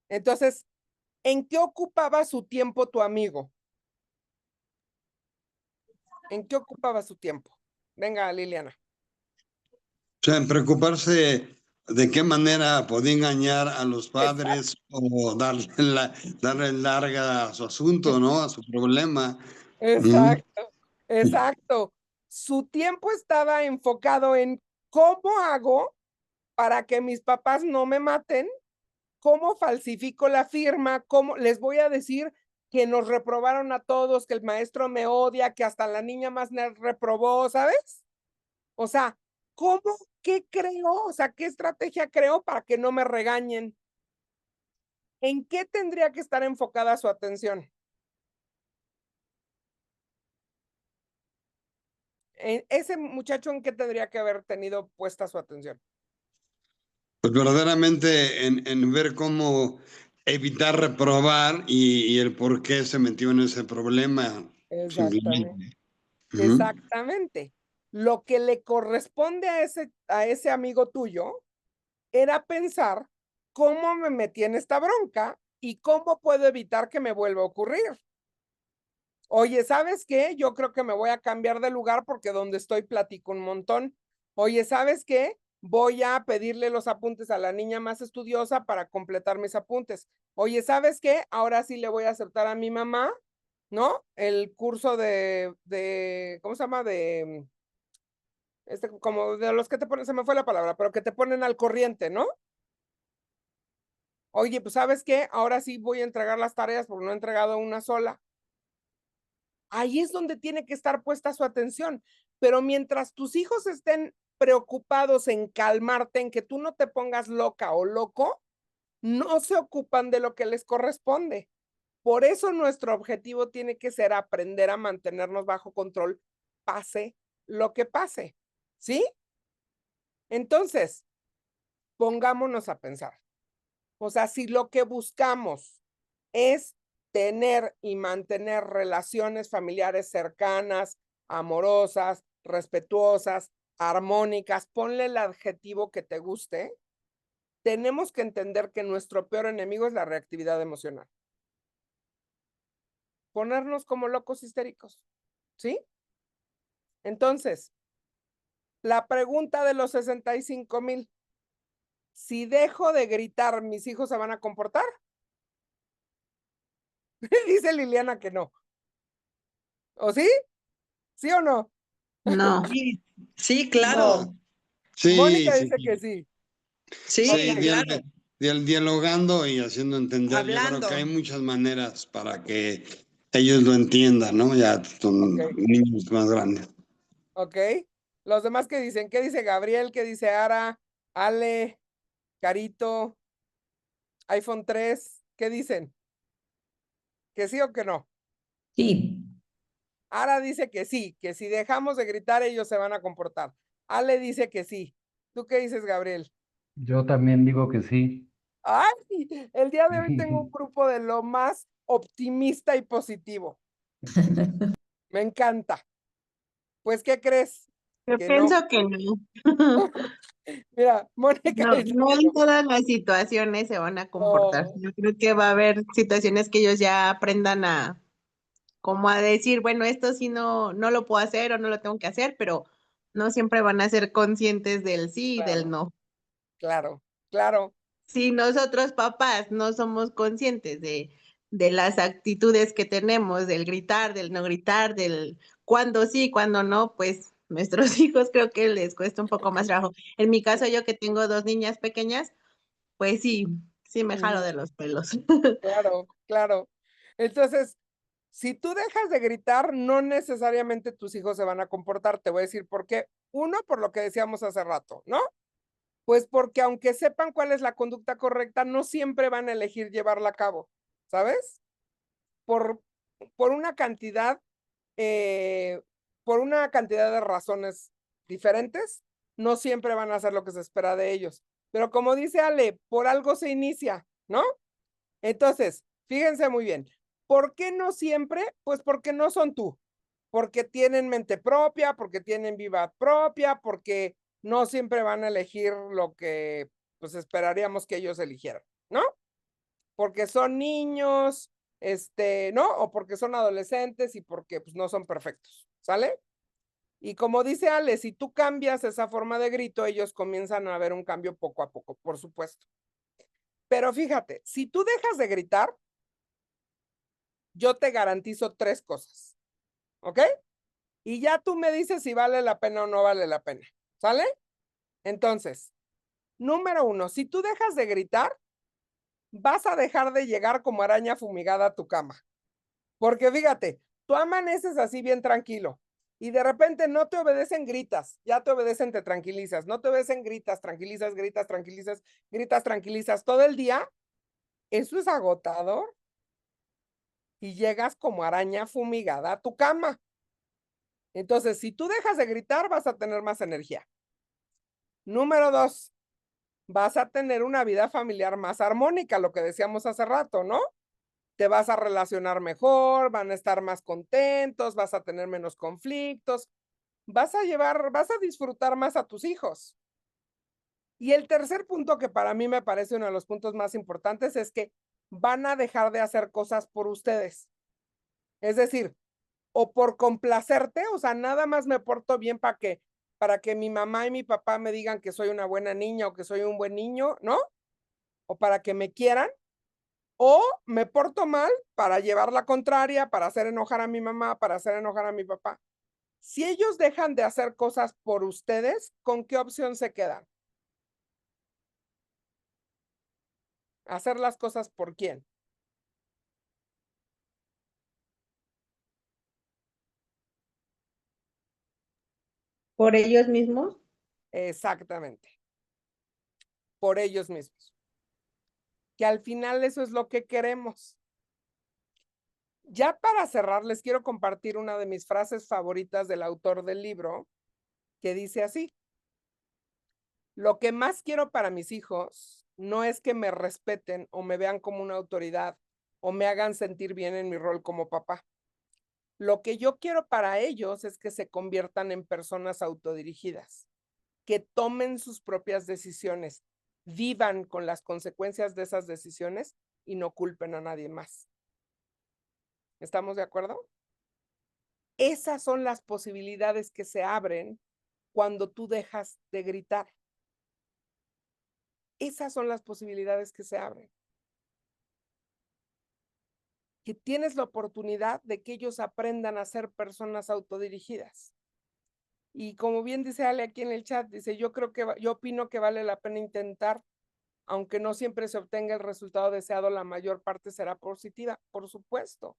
Entonces, ¿en qué ocupaba su tiempo tu amigo? ¿En qué ocupaba su tiempo? Venga, Liliana. O sea, en preocuparse de qué manera podía engañar a los padres o darle larga a su asunto, ¿no? A su problema. Exacto, exacto. Su tiempo estaba enfocado en cómo hago para que mis papás no me maten, cómo falsifico la firma, cómo les voy a decir que nos reprobaron a todos, que el maestro me odia, que hasta la niña más nerd reprobó, ¿sabes? O sea, ¿cómo? ¿Qué creo? O sea, ¿qué estrategia creo para que no me regañen? ¿En qué tendría que estar enfocada su atención? Ese muchacho, ¿en qué tendría que haber tenido puesta su atención? Pues verdaderamente en ver cómo evitar reprobar y el por qué se metió en ese problema, Exactamente. simplemente. Exactamente. Lo que le corresponde a ese amigo tuyo era pensar cómo me metí en esta bronca y cómo puedo evitar que me vuelva a ocurrir. Oye, ¿sabes qué? Yo creo que me voy a cambiar de lugar porque donde estoy platico un montón. Oye, ¿sabes qué? voy a pedirle los apuntes a la niña más estudiosa para completar mis apuntes. Oye, ¿sabes qué? Ahora sí le voy a aceptar a mi mamá, ¿no? El curso ¿cómo se llama? Como de los que te ponen, se me fue la palabra, pero que te ponen al corriente, ¿no? Oye, pues ¿sabes qué? Ahora sí voy a entregar las tareas porque no he entregado una sola. Ahí es donde tiene que estar puesta su atención. Pero mientras tus hijos estén preocupados en calmarte, en que tú no te pongas loca o loco, no se ocupan de lo que les corresponde. Por eso nuestro objetivo tiene que ser aprender a mantenernos bajo control, pase lo que pase. ¿Sí? Entonces, pongámonos a pensar. O sea, si lo que buscamos es tener y mantener relaciones familiares cercanas, amorosas, respetuosas, armónicas, ponle el adjetivo que te guste, tenemos que entender que nuestro peor enemigo es la reactividad emocional. Ponernos como locos histéricos, ¿sí? Entonces, la pregunta de los 65,000, si dejo de gritar, ¿mis hijos se van a comportar? Dice Liliana que no. ¿O sí? ¿Sí o no? No. Sí, claro. No. Sí, Mónica sí, dice que sí. Sí, sí, claro. dialogando y haciendo entender. Yo creo Hablando. que hay muchas maneras para que ellos lo entiendan, ¿no? Ya son Ok. niños más grandes. Ok. Los demás que dicen, ¿qué dice Gabriel? ¿Qué dice Ara? Ale, Carito, iPhone 3, ¿qué dicen? ¿Que sí o que no? Sí, Ara dice que sí, que si dejamos de gritar ellos se van a comportar. Ale dice que sí. ¿Tú qué dices, Gabriel? Yo también digo que sí. ¡Ay! El día de hoy tengo un grupo de lo más optimista y positivo. Me encanta. Pues, ¿qué crees? Yo Que no. pienso que no. Mira, Mónica No, dice no que en no. todas las situaciones se van a comportar. No. Yo creo que va a haber situaciones que ellos ya aprendan como a decir, bueno, esto sí no lo puedo hacer o no lo tengo que hacer, pero no siempre van a ser conscientes del sí y del Claro, no. claro, claro. Si nosotros papás no somos conscientes de las actitudes que tenemos, del gritar, del no gritar, del cuándo sí, cuándo no, pues nuestros hijos creo que les cuesta un poco más trabajo. En mi caso, yo que tengo 2 niñas pequeñas, pues sí me jalo Ujú. de los pelos. Claro, claro. Entonces, si tú dejas de gritar, no necesariamente tus hijos se van a comportar. Te voy a decir por qué. Uno, por lo que decíamos hace rato, ¿no? Pues porque aunque sepan cuál es la conducta correcta, no siempre van a elegir llevarla a cabo, ¿sabes? Por, por una cantidad, eh, por una cantidad de razones diferentes, no siempre van a hacer lo que se espera de ellos. Pero como dice Ale, por algo se inicia, ¿no? Entonces, fíjense muy bien, ¿por qué no siempre? Pues porque no son tú, porque tienen mente propia, porque tienen vida propia, porque no siempre van a elegir lo que pues esperaríamos que ellos eligieran, ¿no? Porque son niños, ¿no? O porque son adolescentes y porque pues no son perfectos, ¿sale? Y como dice Ale, si tú cambias esa forma de grito, ellos comienzan a ver un cambio poco a poco, por supuesto. Pero fíjate, si tú dejas de gritar, yo te garantizo 3 cosas, ¿ok? Y ya tú me dices si vale la pena o no vale la pena, ¿sale? Entonces, número 1, si tú dejas de gritar, vas a dejar de llegar como araña fumigada a tu cama. Porque fíjate, tú amaneces así bien tranquilo y de repente no te obedecen, gritas, ya te obedecen, te tranquilizas, no te obedecen, gritas, tranquilizas, gritas, tranquilizas, gritas, tranquilizas todo el día. Eso es agotador y llegas como araña fumigada a tu cama. Entonces, si tú dejas de gritar, vas a tener más energía. Número 2, vas a tener una vida familiar más armónica, lo que decíamos hace rato, ¿no? Te vas a relacionar mejor, van a estar más contentos, vas a tener menos conflictos, vas a disfrutar más a tus hijos. Y el tercer punto, que para mí me parece uno de los puntos más importantes, es que van a dejar de hacer cosas por ustedes. Es decir, o por complacerte, o sea, nada más me porto bien para que para que mi mamá y mi papá me digan que soy una buena niña o que soy un buen niño, ¿no? O para que me quieran, o me porto mal para llevar la contraria, para hacer enojar a mi mamá, para hacer enojar a mi papá. Si ellos dejan de hacer cosas por ustedes, ¿con qué opción se quedan? ¿Hacer las cosas por quién? ¿Por ellos mismos? Exactamente. Por ellos mismos. Que al final eso es lo que queremos. Ya para cerrar, les quiero compartir una de mis frases favoritas del autor del libro, que dice así: lo que más quiero para mis hijos no es que me respeten o me vean como una autoridad o me hagan sentir bien en mi rol como papá. Lo que yo quiero para ellos es que se conviertan en personas autodirigidas, que tomen sus propias decisiones, vivan con las consecuencias de esas decisiones y no culpen a nadie más. ¿Estamos de acuerdo? Esas son las posibilidades que se abren cuando tú dejas de gritar. Esas son las posibilidades que se abren. Que tienes la oportunidad de que ellos aprendan a ser personas autodirigidas. Y como bien dice Ale aquí en el chat, dice, yo opino que vale la pena intentar, aunque no siempre se obtenga el resultado deseado, la mayor parte será positiva, por supuesto.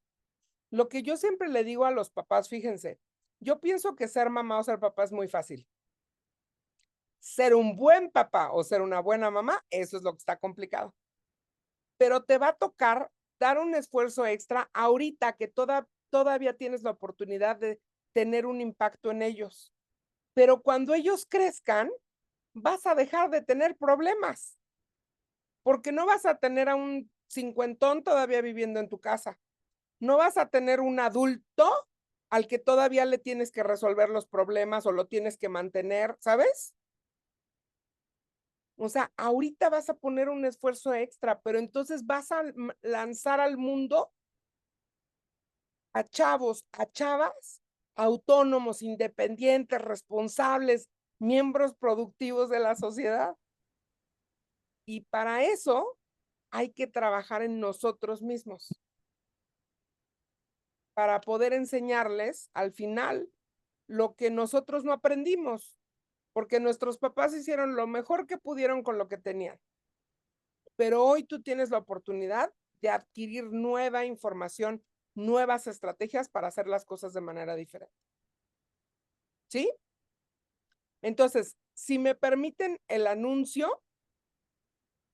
Lo que yo siempre le digo a los papás, fíjense, yo pienso que ser mamá o ser papá es muy fácil. Ser un buen papá o ser una buena mamá, eso es lo que está complicado. Pero te va a tocar dar un esfuerzo extra ahorita que todavía tienes la oportunidad de tener un impacto en ellos. Pero cuando ellos crezcan, vas a dejar de tener problemas, porque no vas a tener a un cincuentón todavía viviendo en tu casa. No vas a tener un adulto al que todavía le tienes que resolver los problemas o lo tienes que mantener, ¿sabes? O sea, ahorita vas a poner un esfuerzo extra, pero entonces vas a lanzar al mundo a chavos, a chavas autónomos, independientes, responsables, miembros productivos de la sociedad. Y para eso hay que trabajar en nosotros mismos, para poder enseñarles al final lo que nosotros no aprendimos, porque nuestros papás hicieron lo mejor que pudieron con lo que tenían. Pero hoy tú tienes la oportunidad de adquirir nueva información, nuevas estrategias para hacer las cosas de manera diferente. ¿Sí? Entonces, si me permiten el anuncio,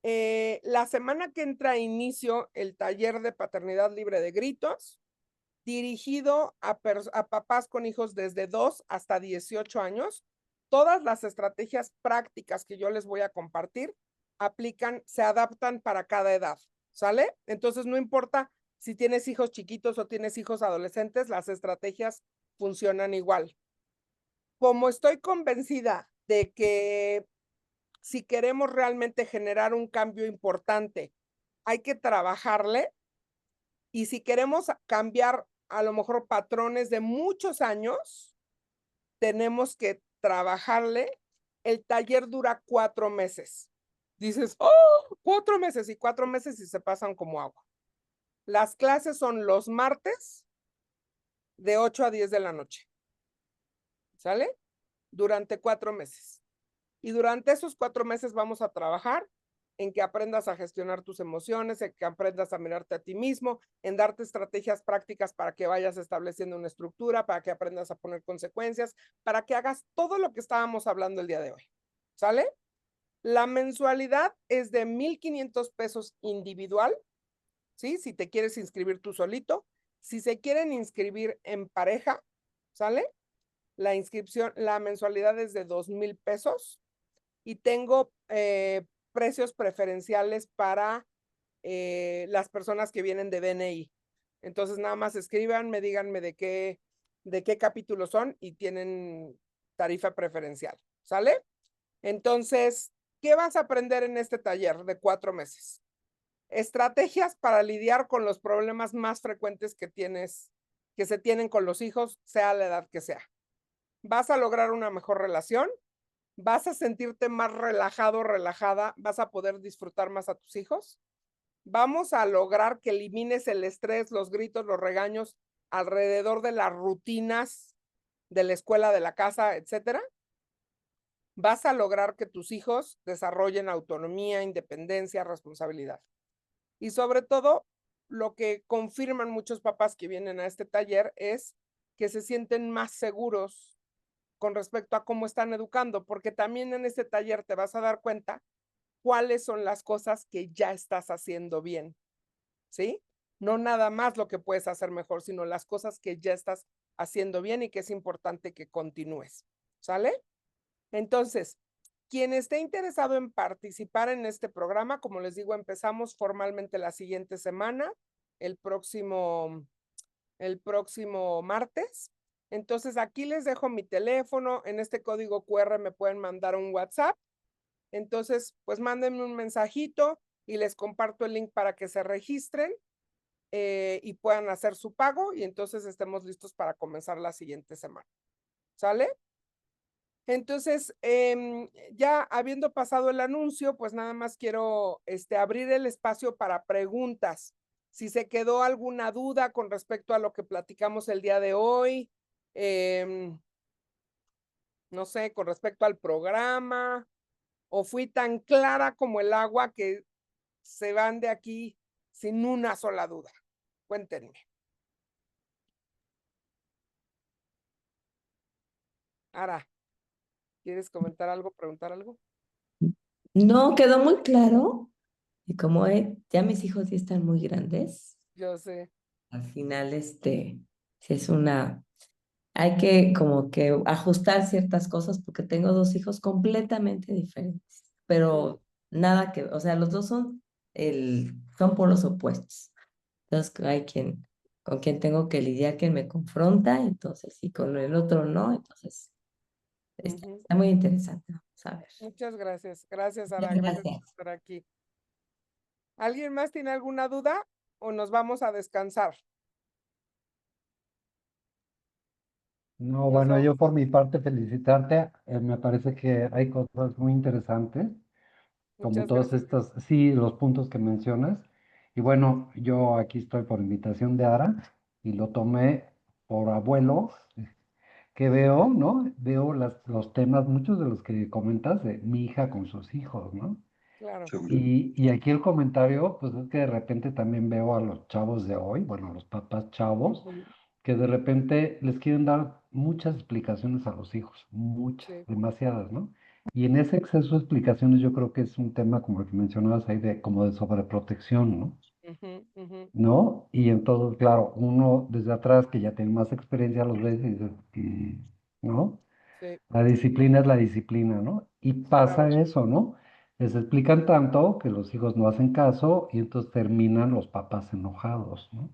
la semana que entra inicio el taller de paternidad libre de gritos, dirigido a papás con hijos desde 2 hasta 18 años. Todas las estrategias prácticas que yo les voy a compartir se adaptan para cada edad, ¿sale? Entonces no importa si tienes hijos chiquitos o tienes hijos adolescentes, las estrategias funcionan igual. Como estoy convencida de que si queremos realmente generar un cambio importante, hay que trabajarle, y si queremos cambiar a lo mejor patrones de muchos años, tenemos que trabajarle. El taller dura 4 meses. Dices, oh, 4 meses, y 4 meses y se pasan como agua. Las clases son los martes de 8 a 10 de la noche. ¿Sale? Durante 4 meses. Y durante esos 4 meses vamos a trabajar en que aprendas a gestionar tus emociones, en que aprendas a mirarte a ti mismo, en darte estrategias prácticas para que vayas estableciendo una estructura, para que aprendas a poner consecuencias, para que hagas todo lo que estábamos hablando el día de hoy. ¿Sale? La mensualidad es de 1,500 pesos individual, ¿sí? Si te quieres inscribir tú solito. Si se quieren inscribir en pareja, ¿sale? La mensualidad es de 2,000 pesos. Y tengo precios preferenciales para las personas que vienen de BNI. Entonces nada más escríbanme, díganme de qué capítulo son y tienen tarifa preferencial. ¿Sale? Entonces, ¿qué vas a aprender en este taller de 4 meses? Estrategias para lidiar con los problemas más frecuentes que se tienen con los hijos, sea la edad que sea. vas a lograr una mejor relación, vas a sentirte más relajado, relajada, vas a poder disfrutar más a tus hijos. Vamos a lograr que elimines el estrés, los gritos, los regaños alrededor de las rutinas de la escuela, de la casa, etcétera. Vas a lograr que tus hijos desarrollen autonomía, independencia, responsabilidad. Y sobre todo, lo que confirman muchos papás que vienen a este taller es que se sienten más seguros con respecto a cómo están educando, porque también en este taller te vas a dar cuenta cuáles son las cosas que ya estás haciendo bien, ¿sí? No nada más lo que puedes hacer mejor, sino las cosas que ya estás haciendo bien y que es importante que continúes, ¿sale? Entonces, quien esté interesado en participar en este programa, como les digo, empezamos formalmente la siguiente semana, el próximo martes. Entonces, aquí les dejo mi teléfono, en este código QR me pueden mandar un WhatsApp. Entonces, pues mándenme un mensajito y les comparto el link para que se registren y puedan hacer su pago y entonces estemos listos para comenzar la siguiente semana. ¿Sale? Entonces, ya habiendo pasado el anuncio, pues nada más quiero abrir el espacio para preguntas. Si se quedó alguna duda con respecto a lo que platicamos el día de hoy, no sé, con respecto al programa, o fui tan clara como el agua que se van de aquí sin una sola duda. Cuéntenme. Ara, ¿quieres comentar algo, preguntar algo? No, quedó muy claro. Y como ya mis hijos ya están muy grandes, Yo sé. al final, sí es hay que como que ajustar ciertas cosas porque tengo dos hijos completamente diferentes, pero nada que, o sea, los dos son polos opuestos. Entonces hay con quien tengo que lidiar, quien me confronta, entonces, y con el otro no, entonces, está muy interesante, vamos a ver. Muchas gracias. Gracias, Ara. Muchas Gracias por gracias. estar aquí. ¿Alguien más tiene alguna duda o nos vamos a descansar? No, Nos bueno, vamos. yo por mi parte felicitarte. Me parece que hay cosas muy interesantes, como Muchas todos gracias. estos, sí, los puntos que mencionas. Y bueno, yo aquí estoy por invitación de Ara y lo tomé por abuelo, que veo, ¿no? Veo los temas, muchos de los que comentas de mi hija con sus hijos, ¿no? Claro. Seguro. Y aquí el comentario, pues es que de repente también veo a los chavos de hoy, bueno, a los papás chavos, que de repente les quieren dar muchas explicaciones a los hijos, muchas, Sí. demasiadas, ¿no? Y en ese exceso de explicaciones yo creo que es un tema como el que mencionabas ahí, de como de sobreprotección, ¿no? ¿No? Y entonces, claro, uno desde atrás que ya tiene más experiencia los ves y dices, ¿no? Sí, La disciplina es la disciplina, ¿no? Y pasa claro, eso, ¿no? Les explican tanto que los hijos no hacen caso y entonces terminan los papás enojados, ¿no?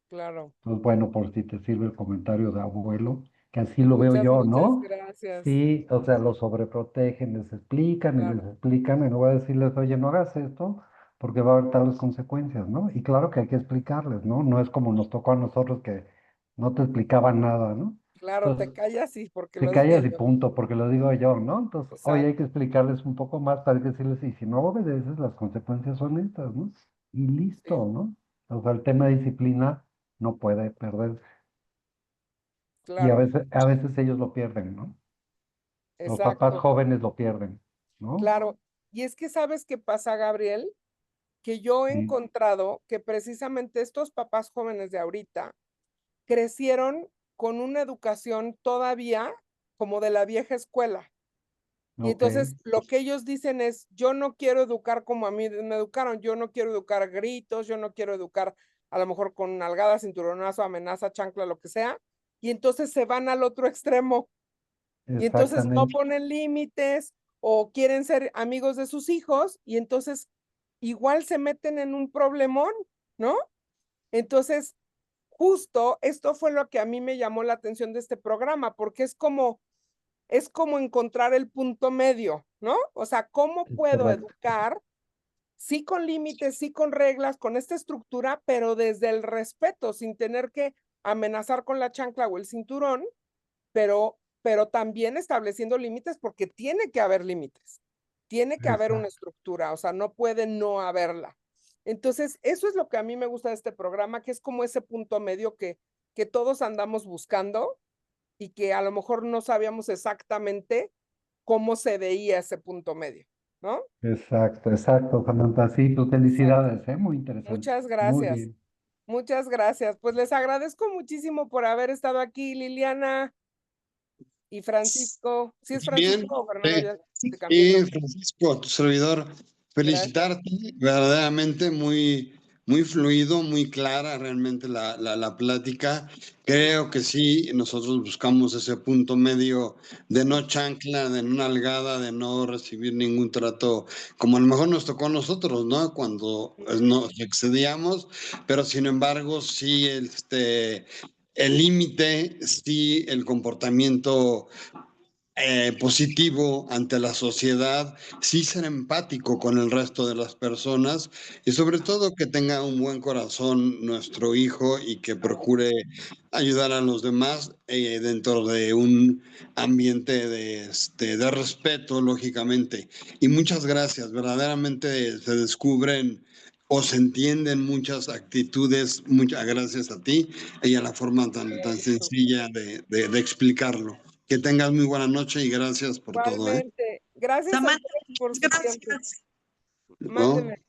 claro. Pues bueno, por si te sirve el comentario de abuelo, que así lo veo Muchas, yo, muchas ¿no? gracias. Sí, o sea, los sobreprotegen, les explican y les Claro, explican, y no voy a decirles, oye, no hagas esto, porque va a haber tales consecuencias, ¿no? Y claro que hay que explicarles, ¿no? No es como nos tocó a nosotros que no te explicaban nada, ¿no? claro, te Entonces, callas y porque te lo dije callas y yo. punto, porque lo digo yo, ¿no? Entonces, hoy hay que Exacto. explicarles un poco más para decirles, y si no obedeces, las consecuencias son estas, ¿no? Y Sí, listo, ¿no? O sea, el tema de disciplina no puede perderse. Y claro, a veces ellos lo pierden, ¿no? Los papás exacto. jóvenes lo pierden, ¿no? Claro. Y es que sabes qué pasa, Gabriel, que yo he Sí, encontrado que precisamente estos papás jóvenes de ahorita crecieron con una educación todavía como de la vieja escuela. Y ok, entonces lo que ellos dicen es, yo no quiero educar como a mí me educaron, yo no quiero educar gritos, yo no quiero educar a lo mejor con nalgada, cinturonazo, amenaza, chancla, lo que sea. Y entonces se van al otro extremo. Y entonces no exactamente. ponen límites o quieren ser amigos de sus hijos y entonces igual se meten en un problemón, ¿no? Entonces, justo esto fue lo que a mí me llamó la atención de este programa, porque es como encontrar el punto medio, ¿no? O sea, ¿cómo Es puedo correcto. educar? Sí con límites, sí con reglas, con esta estructura, pero desde el respeto, sin tener que amenazar con la chancla o el cinturón, pero pero también estableciendo límites porque tiene que haber límites, tiene que haber una estructura, o sea, no puede no haberla. Entonces, eso es lo que a mí me gusta de este programa, que es como ese punto medio que todos andamos buscando y que a lo mejor no sabíamos exactamente cómo se veía ese punto medio, ¿no? Exacto, exacto, Samantha. Sí, pues felicidades, muy interesante. Muchas Muy gracias. bien. Muchas gracias. Pues les agradezco muchísimo por haber estado aquí, Liliana y Francisco. ¿Sí es Bien, Francisco o Fernando? sí. Ya te cambié el Y nombre. Francisco, tu servidor, felicitarte, verdaderamente muy fluido, muy clara realmente la plática. Creo que sí, nosotros buscamos ese punto medio de no chancla, de no nalgada, de no recibir ningún trato, como a lo mejor nos tocó a nosotros, ¿no? Cuando nos excedíamos, pero sin embargo, sí, el límite, sí, el comportamiento positivo ante la sociedad, sí ser empático con el resto de las personas y sobre todo que tenga un buen corazón nuestro hijo y que procure ayudar a los demás dentro de un ambiente de respeto, lógicamente. Y muchas gracias, verdaderamente se descubren o se entienden muchas actitudes, muchas gracias a ti y a la forma tan sencilla de explicarlo. Que tengas muy buena noche y gracias por todo, ¿eh? Igualmente. Gracias a Samantha, ustedes por su tiempo. gracias. ¿No? Mándeme.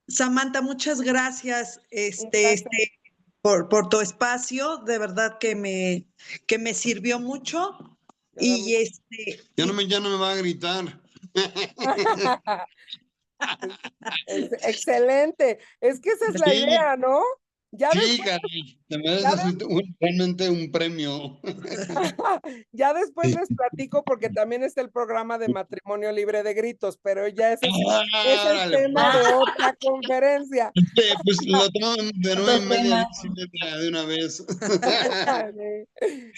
Samantha, muchas gracias Un placer. por tu espacio. De verdad que me sirvió mucho. Me da Y Ya no me va a gritar. Excelente. Es que esa es la Sí, idea, ¿no? Ya sí, después, caray, te ya, mereces realmente un premio. ya después les platico porque también está el programa de matrimonio libre de gritos, pero ya ese es Árale, tema pues. de otra conferencia. Pues lo tomo de 9:30 a temas. 10:30 de una vez.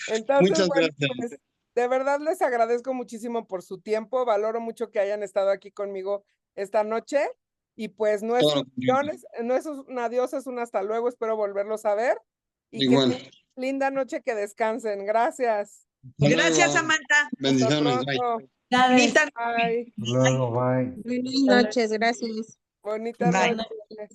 Entonces, Muchas bueno, gracias. pues de verdad les agradezco muchísimo por su tiempo, valoro mucho que hayan estado aquí conmigo esta noche y pues no es Todo lo un no es un adiós, es un hasta luego, espero volverlos a ver y que igual. tengan linda noche, que descansen. Gracias. Hasta gracias, luego. Samantha. Hasta Bendiciones. Bye. pronto. Bonita Bye. Hasta luego, bye. Buenas noches, gracias. Bonita Bye. noche.